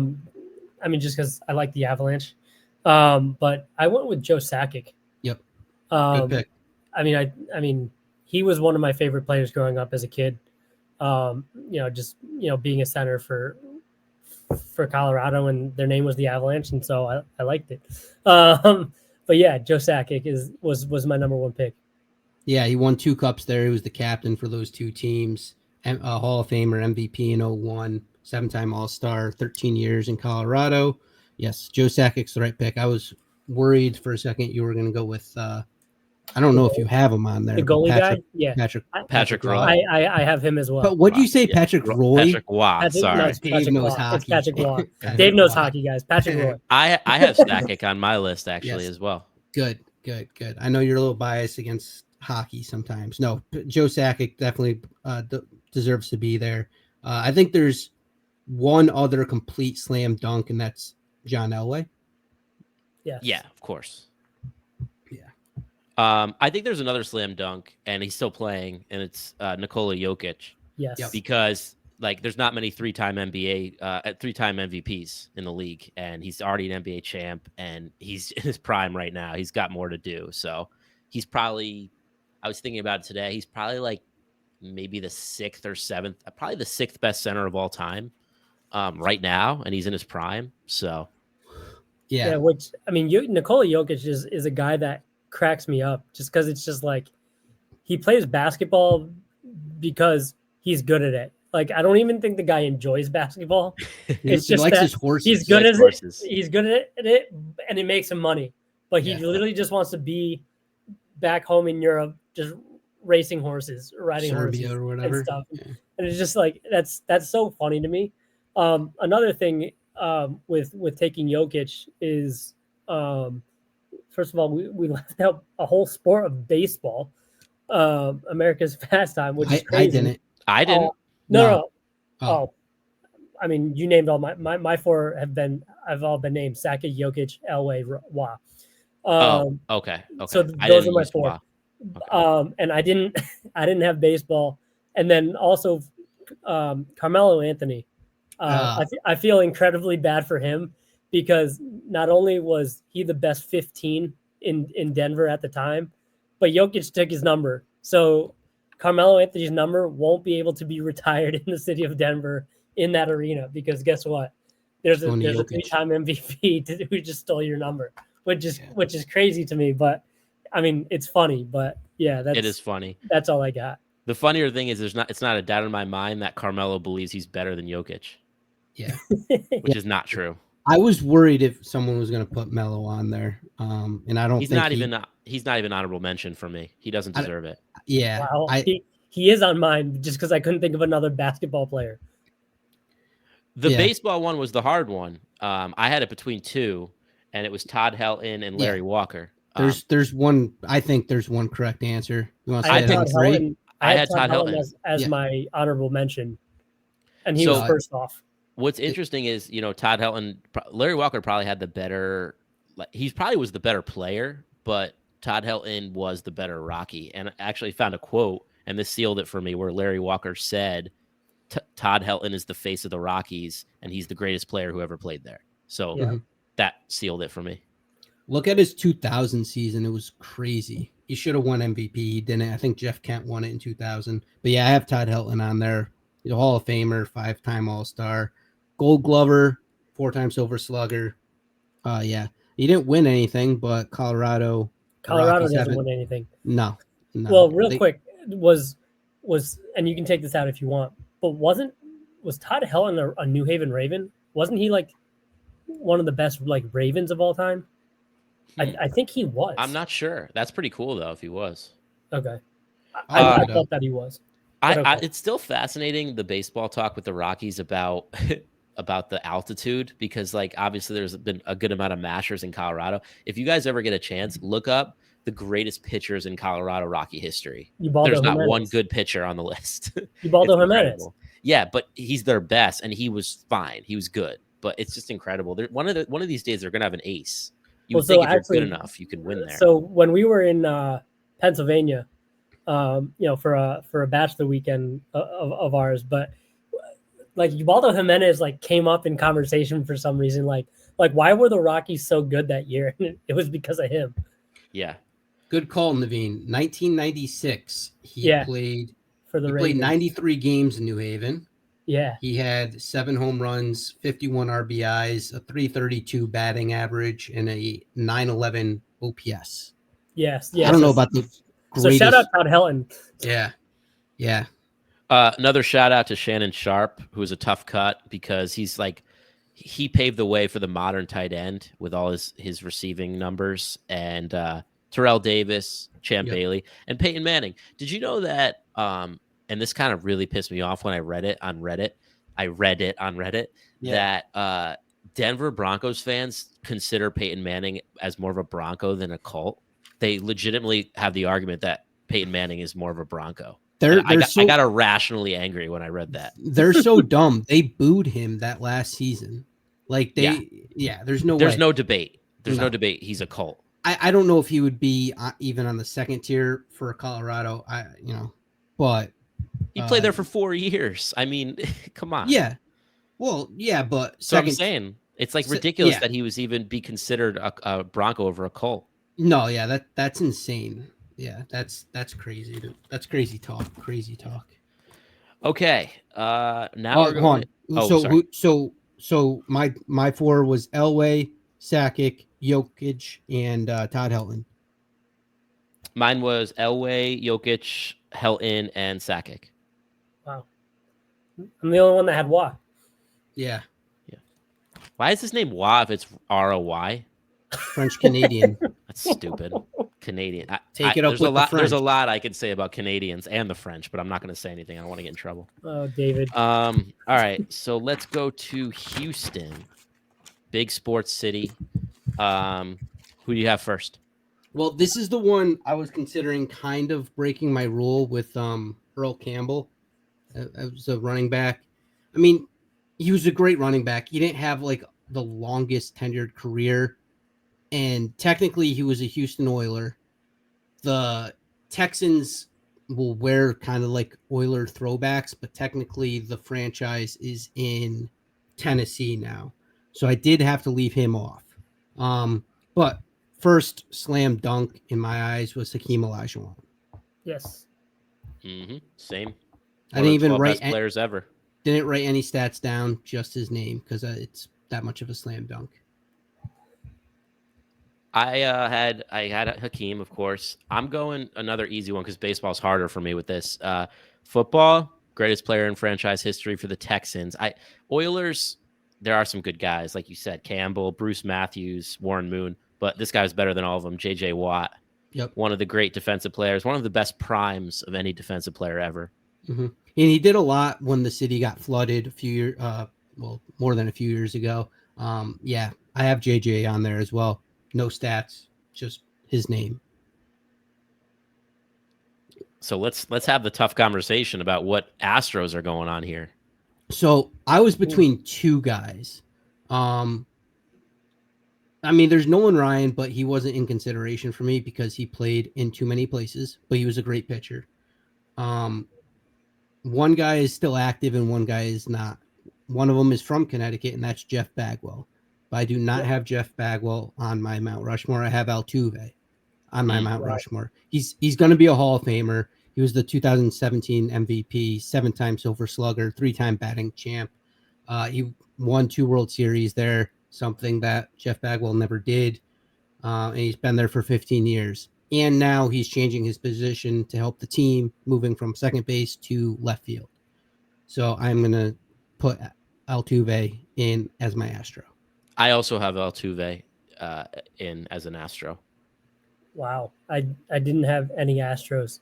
mean, just because I like the Avalanche. But I went with Joe Sakic. Yep. Good pick. I mean, he was one of my favorite players growing up as a kid. Just being a center for Colorado, and their name was the Avalanche, and so I liked it. But yeah, Joe Sakic was my number 1 pick. Yeah, he won 2 cups there. He was the captain for those 2 teams. A Hall of Famer, MVP in 2001, 7-time All-Star, 13 years in Colorado. Yes, Joe Sakic's the right pick. I was worried for a second you were going to go with I don't know if you have him on there. The goalie guy? Yeah. Patrick Roy. I have him as well. But what do you say, Patrick Roy? Patrick Waugh. Sorry. Dave knows hockey. It's Patrick Waugh. Dave knows hockey, guys. Patrick Roy. I have Sakic on my list, actually, as well. Good. I know you're a little biased against hockey sometimes. No, Joe Sakic definitely deserves to be there. I think there's one other complete slam dunk, and that's John Elway. Yeah, of course. Yeah. I think there's another slam dunk, and he's still playing, and it's Nikola Jokic. Yes. Yep. Because like there's not many 3-time MVPs in the league, and he's already an NBA champ, and he's in his prime right now. He's got more to do. So he's probably, I was thinking about it today, he's probably like maybe the 6th or 7th, probably the 6th best center of all time right now, and he's in his prime. So yeah, which I mean, Nikola Jokic is a guy that cracks me up just because it's just like he plays basketball because he's good at it. Like, I don't even think the guy enjoys basketball. It's just likes that his horses. he's good at it. He's good at it, and it makes him money. But he literally just wants to be back home in Europe, just racing horses, riding Serbia horses or whatever. and stuff. Yeah. And it's just like that's so funny to me. Another thing with taking Jokic is, first of all, we left out a whole sport of baseball, America's pastime, which is crazy. I didn't. No. Oh, I mean, you named all my four have all been named: Sakic, Jokic, Elway, Wah. Okay. So I those didn't are my use four. Wah. And I didn't I didn't have baseball, and then also Carmelo Anthony. I feel incredibly bad for him because not only was he the best 15 in Denver at the time, but Jokic took his number. So Carmelo Anthony's number won't be able to be retired in the city of Denver in that arena because guess what? There's a Jokic. 3-time MVP who just stole your number, which is crazy to me. But I mean, it's funny. But yeah, It is funny. That's all I got. The funnier thing is it's not a doubt in my mind that Carmelo believes he's better than Jokic. Yeah. Which is not true. I was worried if someone was going to put Melo on there, and I don't he's think he's not even honorable mention for me. He doesn't deserve it. Yeah, wow. He is on mine just because I couldn't think of another basketball player. The baseball one was the hard one. I had it between two, and it was Todd Helton and Larry Walker. There's one. I think there's one correct answer. You want to say Todd three? I had Todd Helton as my honorable mention, and he was first off. What's interesting is, Todd Helton, Larry Walker probably had the better, he probably was the better player, but Todd Helton was the better Rocky. And I actually found a quote, and this sealed it for me, where Larry Walker said, Todd Helton is the face of the Rockies, and he's the greatest player who ever played there. So that sealed it for me. Look at his 2000 season. It was crazy. He should have won MVP. He didn't. I think Jeff Kent won it in 2000. But yeah, I have Todd Helton on there. He's a Hall of Famer, 5-time All-Star, Gold Glover, 4-time Silver Slugger. Yeah, he didn't win anything, but Colorado doesn't win anything. No. Well, quick was, and you can take this out if you want, but was Todd Helton a New Haven Raven? Wasn't he like one of the best Ravens of all time? I think he was. I'm not sure. That's pretty cool though if he was. Okay, I thought that he was. It's still fascinating, the baseball talk with the Rockies about the altitude, because obviously there's been a good amount of mashers in Colorado. If you guys ever get a chance, look up the greatest pitchers in Colorado Rocky history. There's not one good pitcher on the list. Ubaldo Jimenez. Yeah, but he's their best, and he was fine. He was good, but it's just incredible. One of these days they're gonna have an ace. You would think if you're good enough, you can win there. So when we were in Pennsylvania, for a bachelor weekend of ours, but Ubaldo Jimenez came up in conversation for some reason. Why were the Rockies so good that year? It was because of him. Yeah. Good call, Naveen. 1996, he played for the Ravens. Played 93 games in New Haven. Yeah. He had 7 home runs, 51 RBIs, a 332 batting average, and a 911 OPS. Yes. I don't know about the greatest. So shout out Todd Helton. Yeah. Another shout out to Shannon Sharp, who was a tough cut because he paved the way for the modern tight end with all his receiving numbers, and Terrell Davis, Champ Bailey, and Peyton Manning. Did you know that? And this kind of really pissed me off when I read it on Reddit. That Denver Broncos fans consider Peyton Manning as more of a Bronco than a Colt. They legitimately have the argument that Peyton Manning is more of a Bronco. I got irrationally angry when I read that. They're so dumb. They booed him that last season. There's no debate. There's no debate. He's a Colt. I don't know if he would be even on the second tier for Colorado. But he played there for 4 years. I mean, come on. Yeah. Well, yeah, but so I'm saying it's ridiculous that he was even be considered a Bronco over a Colt. No, yeah, that's insane. Yeah, that's crazy. That's crazy talk. Okay. Now we're going. So my 4 was Elway, Sakic, Jokic, and Todd Helton. Mine was Elway, Jokic, Helton, and Sakic. Wow. I'm the only one that had Wah. Yeah. Why is his name Wah if it's ROY? French Canadian. That's stupid. Canadian. Take it up with the French. There's a lot I could say about Canadians and the French, but I'm not going to say anything. I don't want to get in trouble. Oh, David. All right. So let's go to Houston, big sports city. Who do you have first? Well, this is the one I was considering kind of breaking my rule with Earl Campbell as a running back. I mean, he was a great running back. He didn't have like the longest tenured career, and technically he was a Houston Oiler. The Texans will wear kind of like Oiler throwbacks, but technically the franchise is in Tennessee now. So I did have to leave him off. But first slam dunk in my eyes was Hakeem Olajuwon. Yes. Same. I didn't even best write players ever. Didn't write any stats down, just his name, because it's that much of a slam dunk. I had Hakeem, of course. I'm going another easy one because baseball's harder for me with this. Football, greatest player in franchise history for the Texans. Oilers, there are some good guys, like you said, Campbell, Bruce Matthews, Warren Moon, but this guy's better than all of them. J.J. Watt, one of the great defensive players, one of the best primes of any defensive player ever. Mm-hmm. And he did a lot when the city got flooded a few years, more than a few years ago. I have JJ on there as well. No stats, just his name. So let's have the tough conversation about what Astros are going on here. So I was between two guys. I mean, there's Nolan Ryan, but he wasn't in consideration for me because he played in too many places, but he was a great pitcher. One guy is still active and one guy is not. One of them is from Connecticut, and that's Jeff Bagwell. But I do not have Jeff Bagwell on my Mount Rushmore. I have Altuve on my Mount Rushmore. He's going to be a Hall of Famer. He was the 2017 MVP, 7-time Silver Slugger, 3-time batting champ. He won 2 World Series there, something that Jeff Bagwell never did. And he's been there for 15 years. And now he's changing his position to help the team, moving from second base to left field. So I'm going to put Altuve in as my Astro. I also have Altuve in as an Astro. Wow. I didn't have any Astros.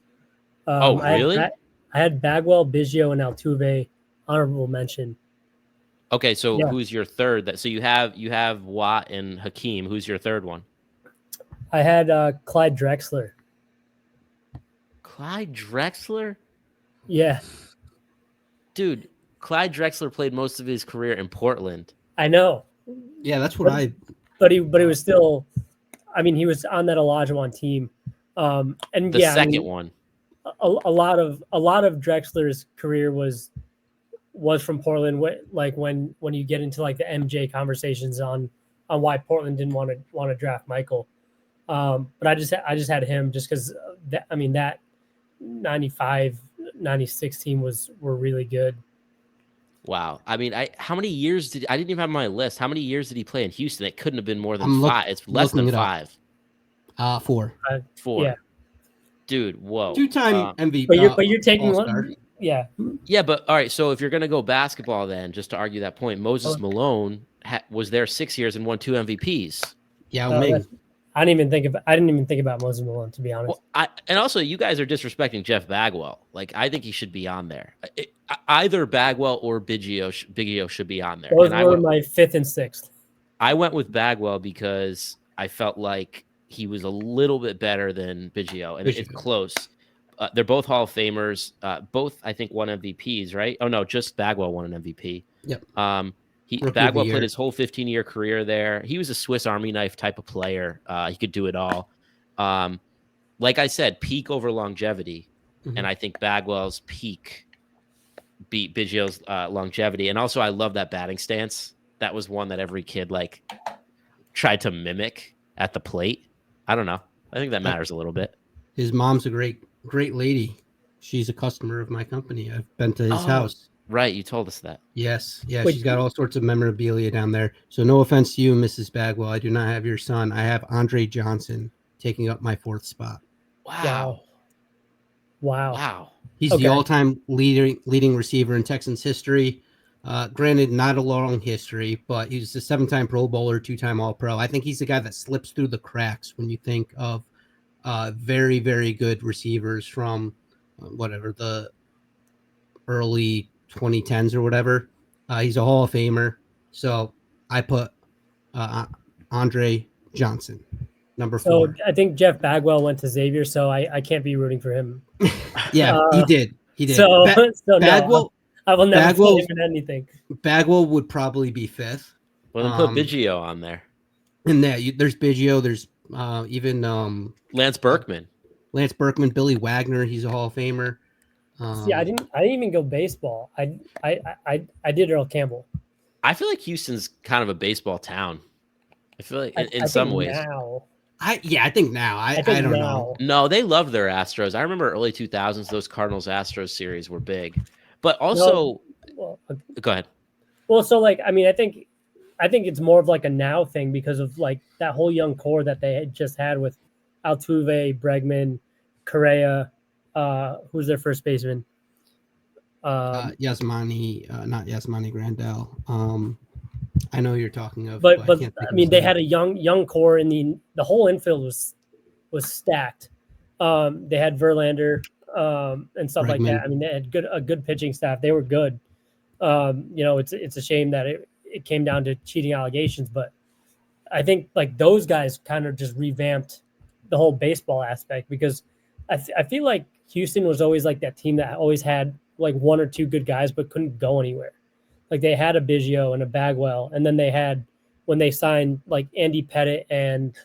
Really? I had Bagwell, Biggio, and Altuve honorable mention. Okay, so who's your third? So you have Watt and Hakeem. Who's your third one? I had Clyde Drexler. Clyde Drexler? Yeah. Dude, Clyde Drexler played most of his career in Portland. I know. Yeah, that's what But he was still. I mean, he was on that Olajuwon team. And the second one. A lot of Drexler's career was from Portland. Like when you get into like the MJ conversations on why Portland didn't want to draft Michael. But I just had him just because that 95, 96 team were really good. Wow. I mean, how many years I didn't even have my list. How many years did he play in Houston? It couldn't have been more than 5. It's less than 5. 4. 4. Yeah. Dude, whoa. 2-time MVP. But you're taking one. Yeah. Yeah, but all right. So if you're going to go basketball, then just to argue that point, Moses Malone was there 6 years and won 2 MVPs. Yao Ming. I didn't even think about Moses Malone, to be honest. Well, and also, you guys are disrespecting Jeff Bagwell. Like, I think he should be on there. Either Bagwell or Biggio should be on there. Those were my 5th and 6th. I went with Bagwell because I felt like he was a little bit better than Biggio, and it's close. They're both Hall of Famers. Both, I think, won MVPs, right? Oh, no, just Bagwell won an MVP. Yep. Bagwell played his whole 15-year career there. He was a Swiss Army knife type of player. He could do it all. Like I said, peak over longevity. Mm-hmm. And I think Bagwell's peak beat Biggio's longevity. And also, I love that batting stance. That was one that every kid tried to mimic at the plate. I don't know. I think that matters a little bit. His mom's a great lady. She's a customer of my company. I've been to his house. Right, you told us that. Yes. Yeah, she's got all sorts of memorabilia down there. So no offense to you, Mrs. Bagwell. I do not have your son. I have Andre Johnson taking up my 4th spot. Wow. He's the all-time leading receiver in Texans history. Granted, not a long history, but he's a 7-time Pro Bowler, 2-time All-Pro. I think he's the guy that slips through the cracks when you think of very, very good receivers from the early 2010s or whatever. He's a Hall of Famer. So I put Andre Johnson, number 4. So I think Jeff Bagwell went to Xavier, so I can't be rooting for him. Yeah, he did. So Bagwell. no, I will never put Bagwell- him in anything. Bagwell would probably be fifth. Well, then put Biggio on there. And there's Biggio. There's even Lance Berkman. Lance Berkman, Billy Wagner. He's a Hall of Famer. See, I didn't even go baseball. I did Earl Campbell. I feel like Houston's kind of a baseball town. I feel like in I some think ways. I now. think now. I think don't now. know. No, they love their Astros. I remember early 2000s, those Cardinals Astros series were big. But also, Well, go ahead. well, so like I mean, I think it's more of like a now thing because of like that whole young core that they had just had with Altuve, Bregman, Correa, who's their first baseman? Yasmani, not Yasmani Grandal. I know who you're talking of, but I can't think I of mean, his they name. had a young core, and the whole infield was stacked. They had Verlander and stuff like that. Bregman. I mean, they had a good pitching staff. They were good. It's a shame that it came down to cheating allegations, but I think like those guys kind of just revamped the whole baseball aspect because I feel like Houston was always like that team that always had like one or two good guys but couldn't go anywhere. Like they had a Biggio and a Bagwell, and then they had when they signed like Andy Pettit and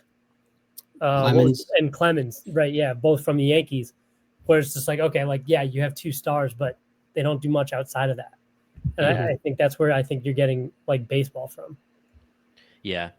Clemens, right? Yeah, both from the Yankees. Where it's just like, okay, like yeah, you have two stars, but they don't do much outside of that. And I think that's where I think you're getting like baseball from. Yeah.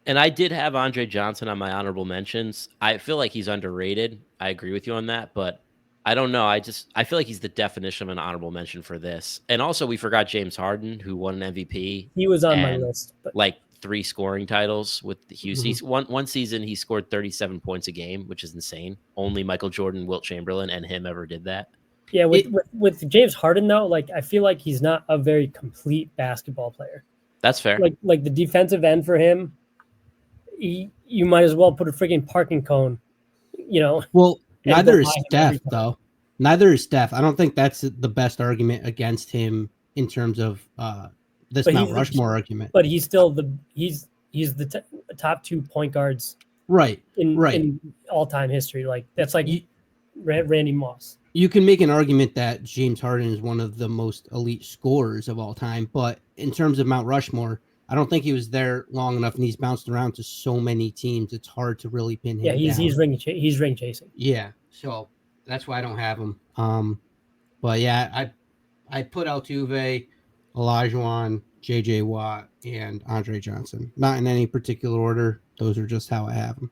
And I did have Andre Johnson on my honorable mentions. I feel like he's underrated. I agree with you on that, but I don't know. I feel like he's the definition of an honorable mention for this. And also we forgot James Harden, who won an MVP. He was on my list, but like 3 scoring titles with the Houston. One season he scored 37 points a game, which is insane. Only Michael Jordan, Wilt Chamberlain, and him ever did that. Yeah, with James Harden though, like I feel like he's not a very complete basketball player. That's fair. Like the defensive end for him, you might as well put a freaking parking cone, Well, and neither go is by him Steph every time. though. Neither is Steph. I don't think that's the best argument against him in terms of this But Mount he's- Rushmore argument. But he's still he's the top 2 point guards Right. in all time history. Like that's like Randy Moss. You can make an argument that James Harden is one of the most elite scorers of all time, but in terms of Mount Rushmore, I don't think he was there long enough, and he's bounced around to so many teams. It's hard to really pin him. Yeah, he's down. he's ring chasing. Yeah, so that's why I don't have him. But yeah, I put Altuve, Olajuwon, J.J. Watt, and Andre Johnson. Not in any particular order. Those are just how I have them.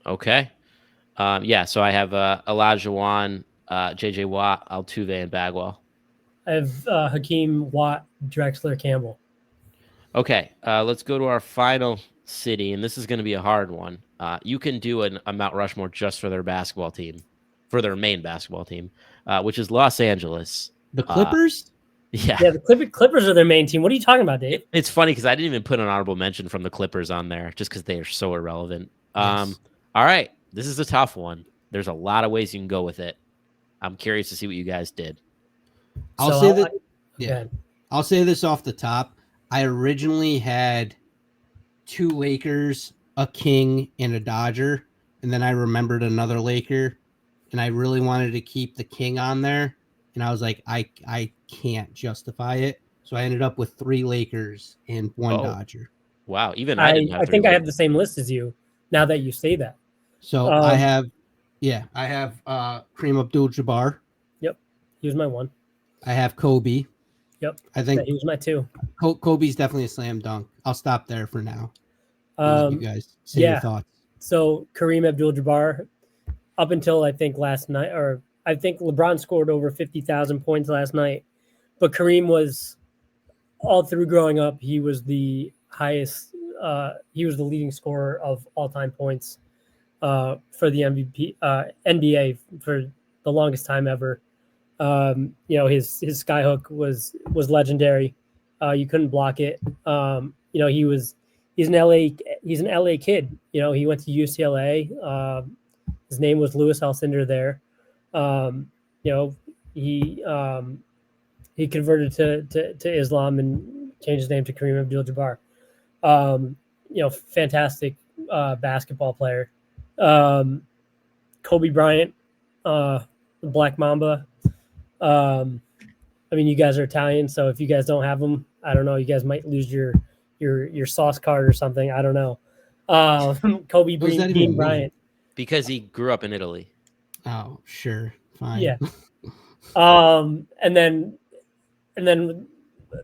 Okay. So I have Olajuwon, J.J. Watt, Altuve, and Bagwell. I have Hakeem, Watt, Drexler, Campbell. Okay, let's go to our final city, and this is going to be a hard one. You can do a Mount Rushmore just for their basketball team, for their main basketball team, which is Los Angeles. The Clippers? Yeah, the Clippers are their main team. What are you talking about, Dave? It's funny because I didn't even put an honorable mention from the Clippers on there just because they are so irrelevant. Yes. All right, this is a tough one. There's a lot of ways you can go with it. I'm curious to see what you guys did. I'll say this off the top. I originally had 2 Lakers, a King, and a Dodger, and then I remembered another Laker, and I really wanted to keep the King on there, and I was like, I can't justify it, so I ended up with 3 Lakers and 1 Dodger. Wow, even I didn't have. I think I have the same list as you. Now that you say that, so I have Kareem Abdul-Jabbar. Yep, he was my 1. I have Kobe. Yep, I think he was my 2. Kobe's definitely a slam dunk. I'll stop there for now. Let you guys say your thoughts. So Kareem Abdul-Jabbar, up until I think last night, or I think LeBron scored over 50,000 points last night, but Kareem was all through growing up. He was the highest. He was the leading scorer of all-time points for the NBA for the longest time ever. His skyhook was legendary. You couldn't block it. He's an LA kid. He went to UCLA. His name was Louis Alcindor there. He converted to Islam and changed his name to Kareem Abdul-Jabbar. Fantastic basketball player. Kobe Bryant, the Black Mamba. I mean, you guys are Italian, so if you guys don't have them, I don't know. You guys might lose your sauce card or something. I don't know. Kobe What does that Dean even mean? Bryant. Because he grew up in Italy. Oh, sure, fine. Yeah. And then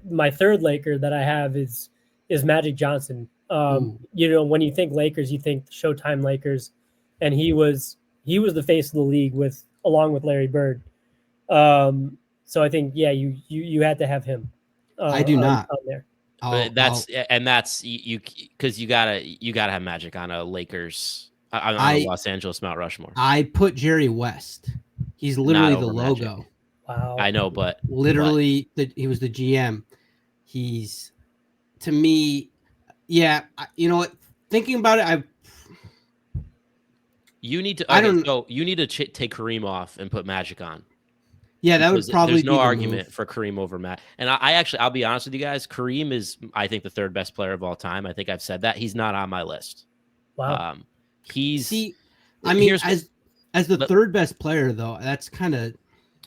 my third Laker that I have is Magic Johnson. Ooh. You know, when you think Lakers, you think Showtime Lakers, and he was the face of the league along with Larry Bird. So I think you had to have him. I do not. on there. But that's you because you gotta have Magic on a Lakers on a Los Angeles Mount Rushmore. I put Jerry West. He's literally the logo. Magic. Wow. I know, but literally, he was the GM. He's, to me, yeah. You know what? Thinking about it, you need to. Okay, so you need to take Kareem off and put Magic on. Yeah, that would probably there's no be argument for Kareem over Matt. And I'll be honest with you guys, Kareem is, I think, the third best player of all time. I think I've said that. He's not on my list. Wow. As the third best player, though, that's kind of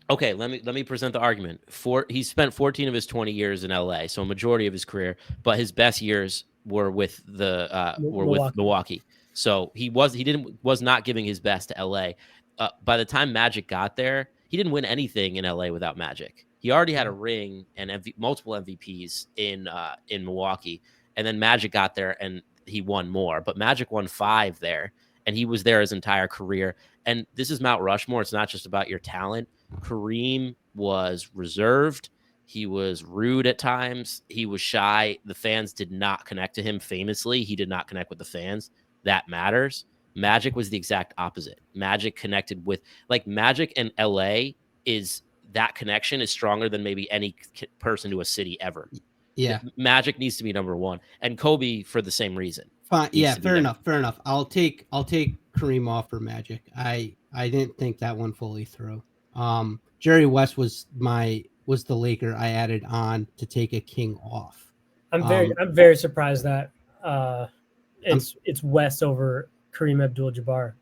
okay. Let me present the argument. He spent 14 of his 20 years in LA, so a majority of his career, but his best years were with with Milwaukee. So he was not giving his best to LA. By the time Magic got there, he didn't win anything in LA without Magic. He already had a ring and multiple MVPs in Milwaukee, and then Magic got there and he won more. But Magic won 5 there, and he was there his entire career. And this is Mount Rushmore. It's not just about your talent. Kareem was reserved. He was rude at times. He was shy. The fans did not connect to him. Famously, he did not connect with the fans. That matters. Magic was the exact opposite. Magic connected with, like, Magic and LA that connection is stronger than maybe any person to a city ever. Yeah. Magic needs to be number one, and Kobe for the same reason. Fine. Yeah, fair enough. I'll take Kareem off for Magic. I didn't think that one fully through. Jerry West was the Laker I added on to take a king off. I'm very surprised that it's West over Kareem Abdul-Jabbar.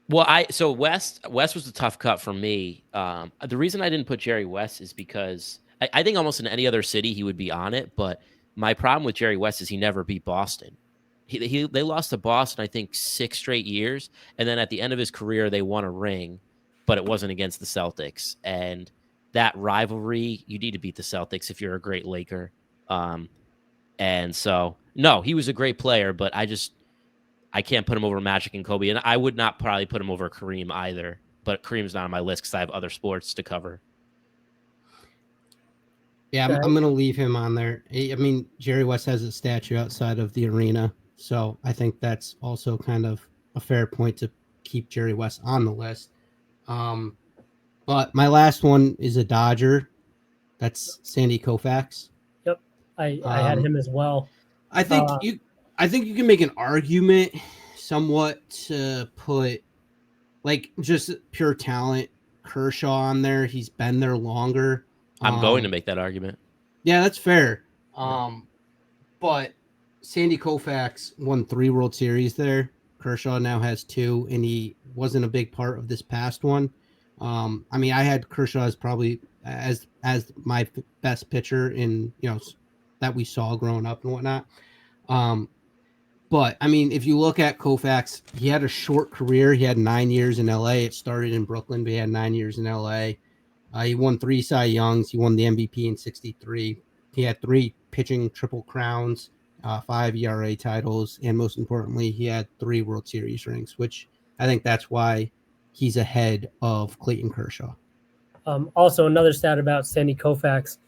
Well, so West was a tough cut for me. The reason I didn't put Jerry West is because I think almost in any other city he would be on it. But my problem with Jerry West is he never beat Boston. They lost to Boston, I think, 6 straight years, and then at the end of his career they won a ring, but it wasn't against the Celtics. And that rivalry, you need to beat the Celtics if you're a great Laker. And so no, he was a great player, but I can't put him over Magic and Kobe, and I would not probably put him over Kareem either. But Kareem's not on my list because I have other sports to cover. Yeah, I'm going to leave him on there. I mean, Jerry West has a statue outside of the arena, so I think that's also kind of a fair point to keep Jerry West on the list. But my last one is a Dodger. That's Sandy Koufax. Yep, I had him as well. I think you can make an argument somewhat to put, like, just pure talent, Kershaw on there. He's been there longer. I'm going to make that argument. Yeah, that's fair. But Sandy Koufax won 3 World Series there. Kershaw now has 2, and he wasn't a big part of this past one. I mean, I had Kershaw as probably as my best pitcher in, that we saw growing up and whatnot. But I mean, if you look at Koufax, he had a short career. He had 9 years in LA. It started in Brooklyn, but he had 9 years in LA. He won 3 Cy Youngs. He won the MVP in '63. He had 3 pitching triple crowns, 5 ERA titles, and most importantly, he had 3 World Series rings, which I think that's why he's ahead of Clayton Kershaw. Also, another stat about Sandy Koufax,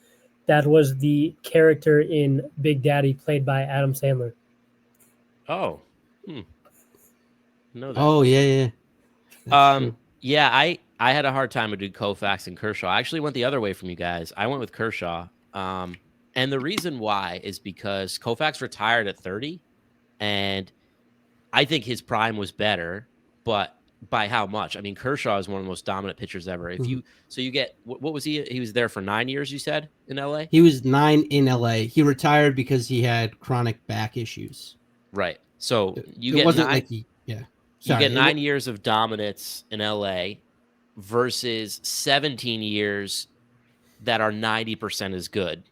that was the character in Big Daddy played by Adam Sandler. Oh, know that. Oh yeah. Yeah, I had a hard time with Koufax and Kershaw. I actually went the other way from you guys. I went with Kershaw. And the reason why is because Koufax retired at 30, and I think his prime was better, but by how much? I mean, Kershaw is one of the most dominant pitchers ever. If you get, what was he? He was there for 9 years, you said, in LA? He was 9 in LA. He retired because he had chronic back issues. Right. So you get 9, you get 9 years of dominance in LA versus 17 years that are 90% as good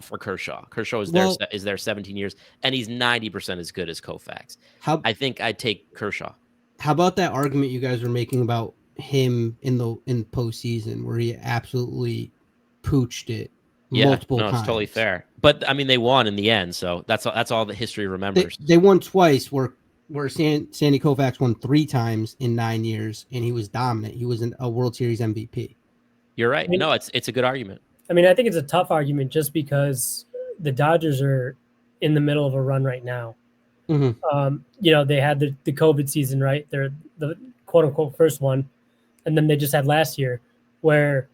for Kershaw. Kershaw is there 17 years, and he's 90% as good as Koufax. I think I'd take Kershaw. How about that argument you guys were making about him in postseason where he absolutely pooched it multiple times? It's totally fair. But I mean, they won in the end, so that's all the history remembers. They won twice. Where Sandy Koufax won 3 times in 9 years, and he was dominant. He was a World Series MVP. You're right. No, it's a good argument. I mean, I think it's a tough argument just because the Dodgers are in the middle of a run right now. Mm-hmm. They had the COVID season, right? They're the quote unquote first one. And then they just had last year where,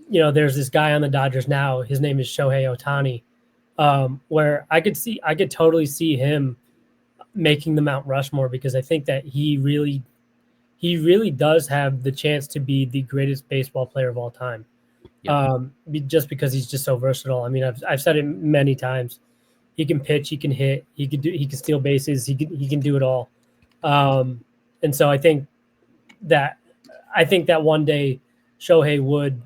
there's this guy on the Dodgers now. His name is Shohei Ohtani, where I could totally see him making the Mount Rushmore because I think that he really does have the chance to be the greatest baseball player of all time. Yep. Just because he's just so versatile. I mean, I've said it many times. He can pitch, he can hit, he can steal bases, he can do it all. And so I think that one day Shohei would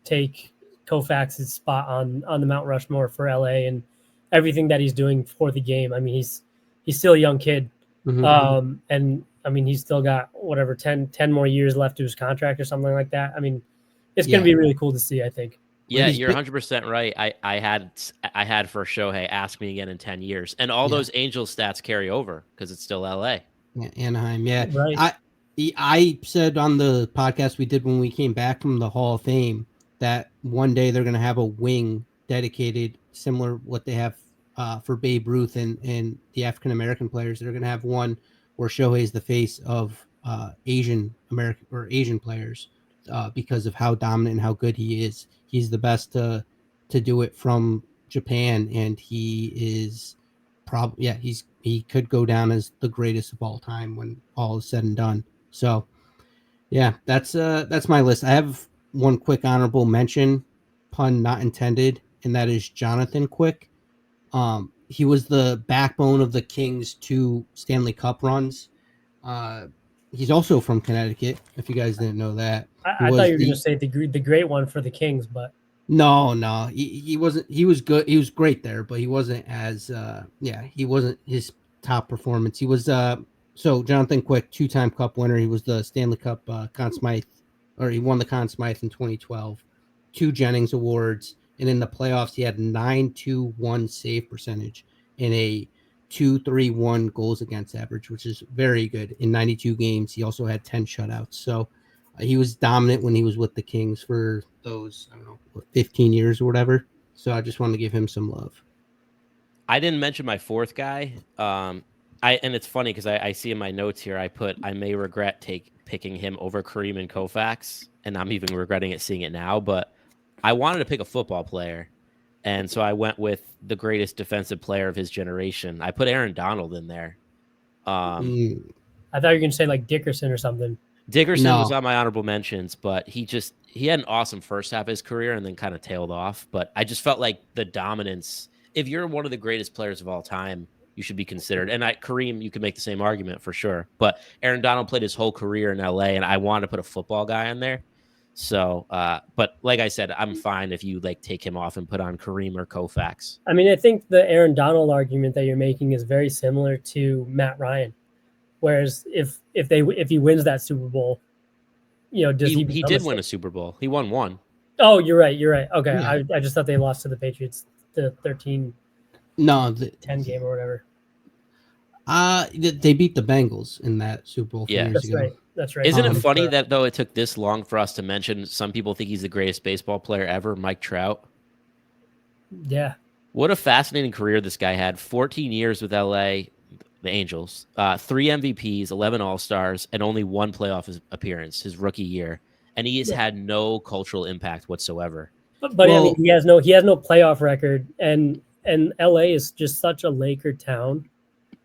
take Koufax's spot on the Mount Rushmore for LA and everything that he's doing for the game. I mean, he's still a young kid. Mm-hmm. And I mean, he's still got 10 more years left to his contract or something like that. I mean, it's going to be really cool to see, I think. Yeah, you're 100% right. I had for Shohei, ask me again in 10 years. And all those Angels stats carry over because it's still LA. Yeah, Anaheim, yeah. Right. I said on the podcast we did when we came back from the Hall of Fame that one day they're going to have a wing dedicated, similar what they have for Babe Ruth and the African-American players. They're going to have one where Shohei is the face of Asian American or Asian players. Because of how dominant and how good he is. He's the best to do it from Japan, and he is he could go down as the greatest of all time when all is said and done. So yeah, that's my list. I have one quick honorable mention, pun not intended, and that is Jonathan Quick. He was the backbone of the Kings' 2 Stanley Cup runs. He's also from Connecticut, if you guys didn't know that. I thought you were going to say the great one for the Kings, but no, he wasn't. He was good. He was great there, but he wasn't as he wasn't his top performance. He was so Jonathan Quick, 2-time Cup winner. He was the Stanley Cup Conn Smythe, or he won the Conn Smythe in 2012, 2 Jennings Awards, and in the playoffs he had 9.21 save percentage and a 2.31 goals against average, which is very good. In 92 games, he also had 10 shutouts. So he was dominant when he was with the Kings for those, 15 years or whatever. So I just wanted to give him some love. I didn't mention my 4th guy. And it's funny because I see in my notes here, I may regret picking him over Kareem and Koufax, and I'm even regretting it seeing it now. But I wanted to pick a football player. And so I went with the greatest defensive player of his generation. I put Aaron Donald in there. I thought you were going to say like Dickerson or something. Dickerson was on my honorable mentions, but he had an awesome first half of his career and then kind of tailed off. But I just felt like the dominance, if you're one of the greatest players of all time, you should be considered. And Kareem, you could make the same argument for sure. But Aaron Donald played his whole career in LA, and I wanted to put a football guy in there. So, but like I said, I'm fine if you take him off and put on Kareem or Koufax. I mean, I think the Aaron Donald argument that you're making is very similar to Matt Ryan. Whereas if he wins that Super Bowl, does he did win a Super Bowl. He won 1. Oh, you're right. Okay. Yeah. I just thought they lost to the Patriots, the 13-10 game or whatever. They beat the Bengals in that Super Bowl. Yeah, years ago. Right. That's right. Isn't it funny that though it took this long for us to mention? Some people think he's the greatest baseball player ever, Mike Trout. Yeah. What a fascinating career this guy had. 14 years with LA, the Angels, 3 MVPs, 11 All-Stars, and only 1 playoff appearance his rookie year. And he has had no cultural impact whatsoever. But I mean, he has no playoff record, and LA is just such a Laker town.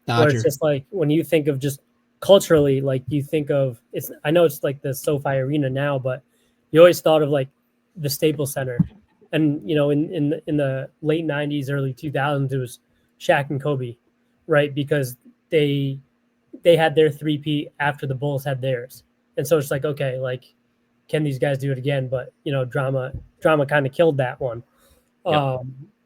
Dodger. Where it's just like when you think of just culturally, like you think of it's. I know it's like the SoFi Arena now, but you always thought of like the Staples Center, and in the late '90s, early 2000s, it was Shaq and Kobe, right? Because they had their 3-peat after the Bulls had theirs, and so it's like okay, like can these guys do it again? But drama kind of killed that one. Yep.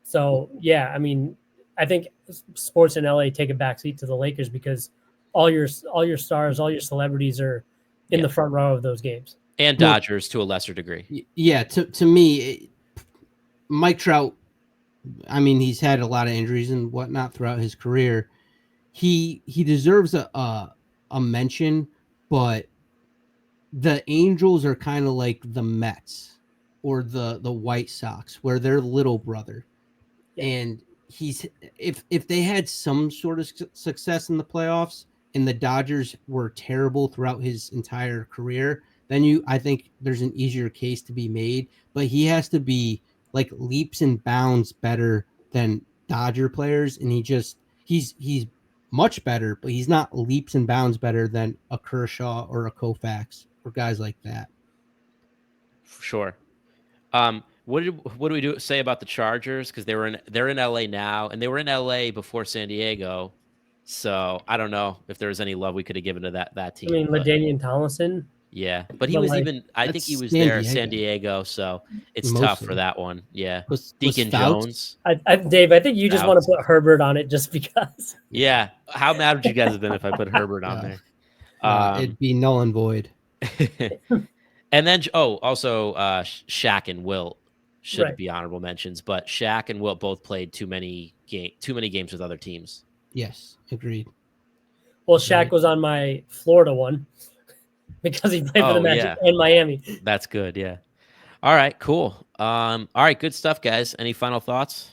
So yeah, I mean, I think sports in LA take a backseat to the Lakers because all your stars, all your celebrities are in the front row of those games. And Dodgers to a lesser degree. Yeah, to me, Mike Trout, I mean, he's had a lot of injuries and whatnot throughout his career. He deserves a mention, but the Angels are kind of like the Mets or the White Sox, where they're little brother. Yeah. And if they had some sort of success in the playoffs and the Dodgers were terrible throughout his entire career, then I think there's an easier case to be made. But he has to be like leaps and bounds better than Dodger players, and he's much better, but he's not leaps and bounds better than a Kershaw or a Koufax or guys like that. Sure. What do we say about the Chargers? Because they're in LA now, and they were in LA before San Diego. So I don't know if there was any love we could have given to that team. I mean, LaDainian Tomlinson. Yeah, but he was I think he was there at San Diego, so it's tough for that one. Yeah, Deacon Jones. Dave, I think you just want to put Herbert on it just because. Yeah, how mad would you guys have been if I put Herbert on there? It'd be null and void. And then also Shaq and Wilt should be honorable mentions, but Shaq and Wilt both played too many games with other teams. Yes, agreed. Well, Shaq was on my Florida one because he played for the Magic in Miami. That's good, yeah. All right, cool. All right, good stuff, guys. Any final thoughts?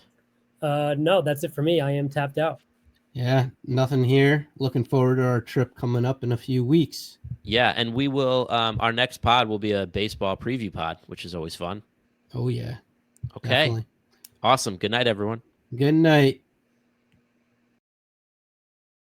No, that's it for me. I am tapped out. Yeah, nothing here. Looking forward to our trip coming up in a few weeks. Yeah, and we will our next pod will be a baseball preview pod, which is always fun. Oh yeah. Okay. Definitely. Awesome. Good night, everyone. Good night.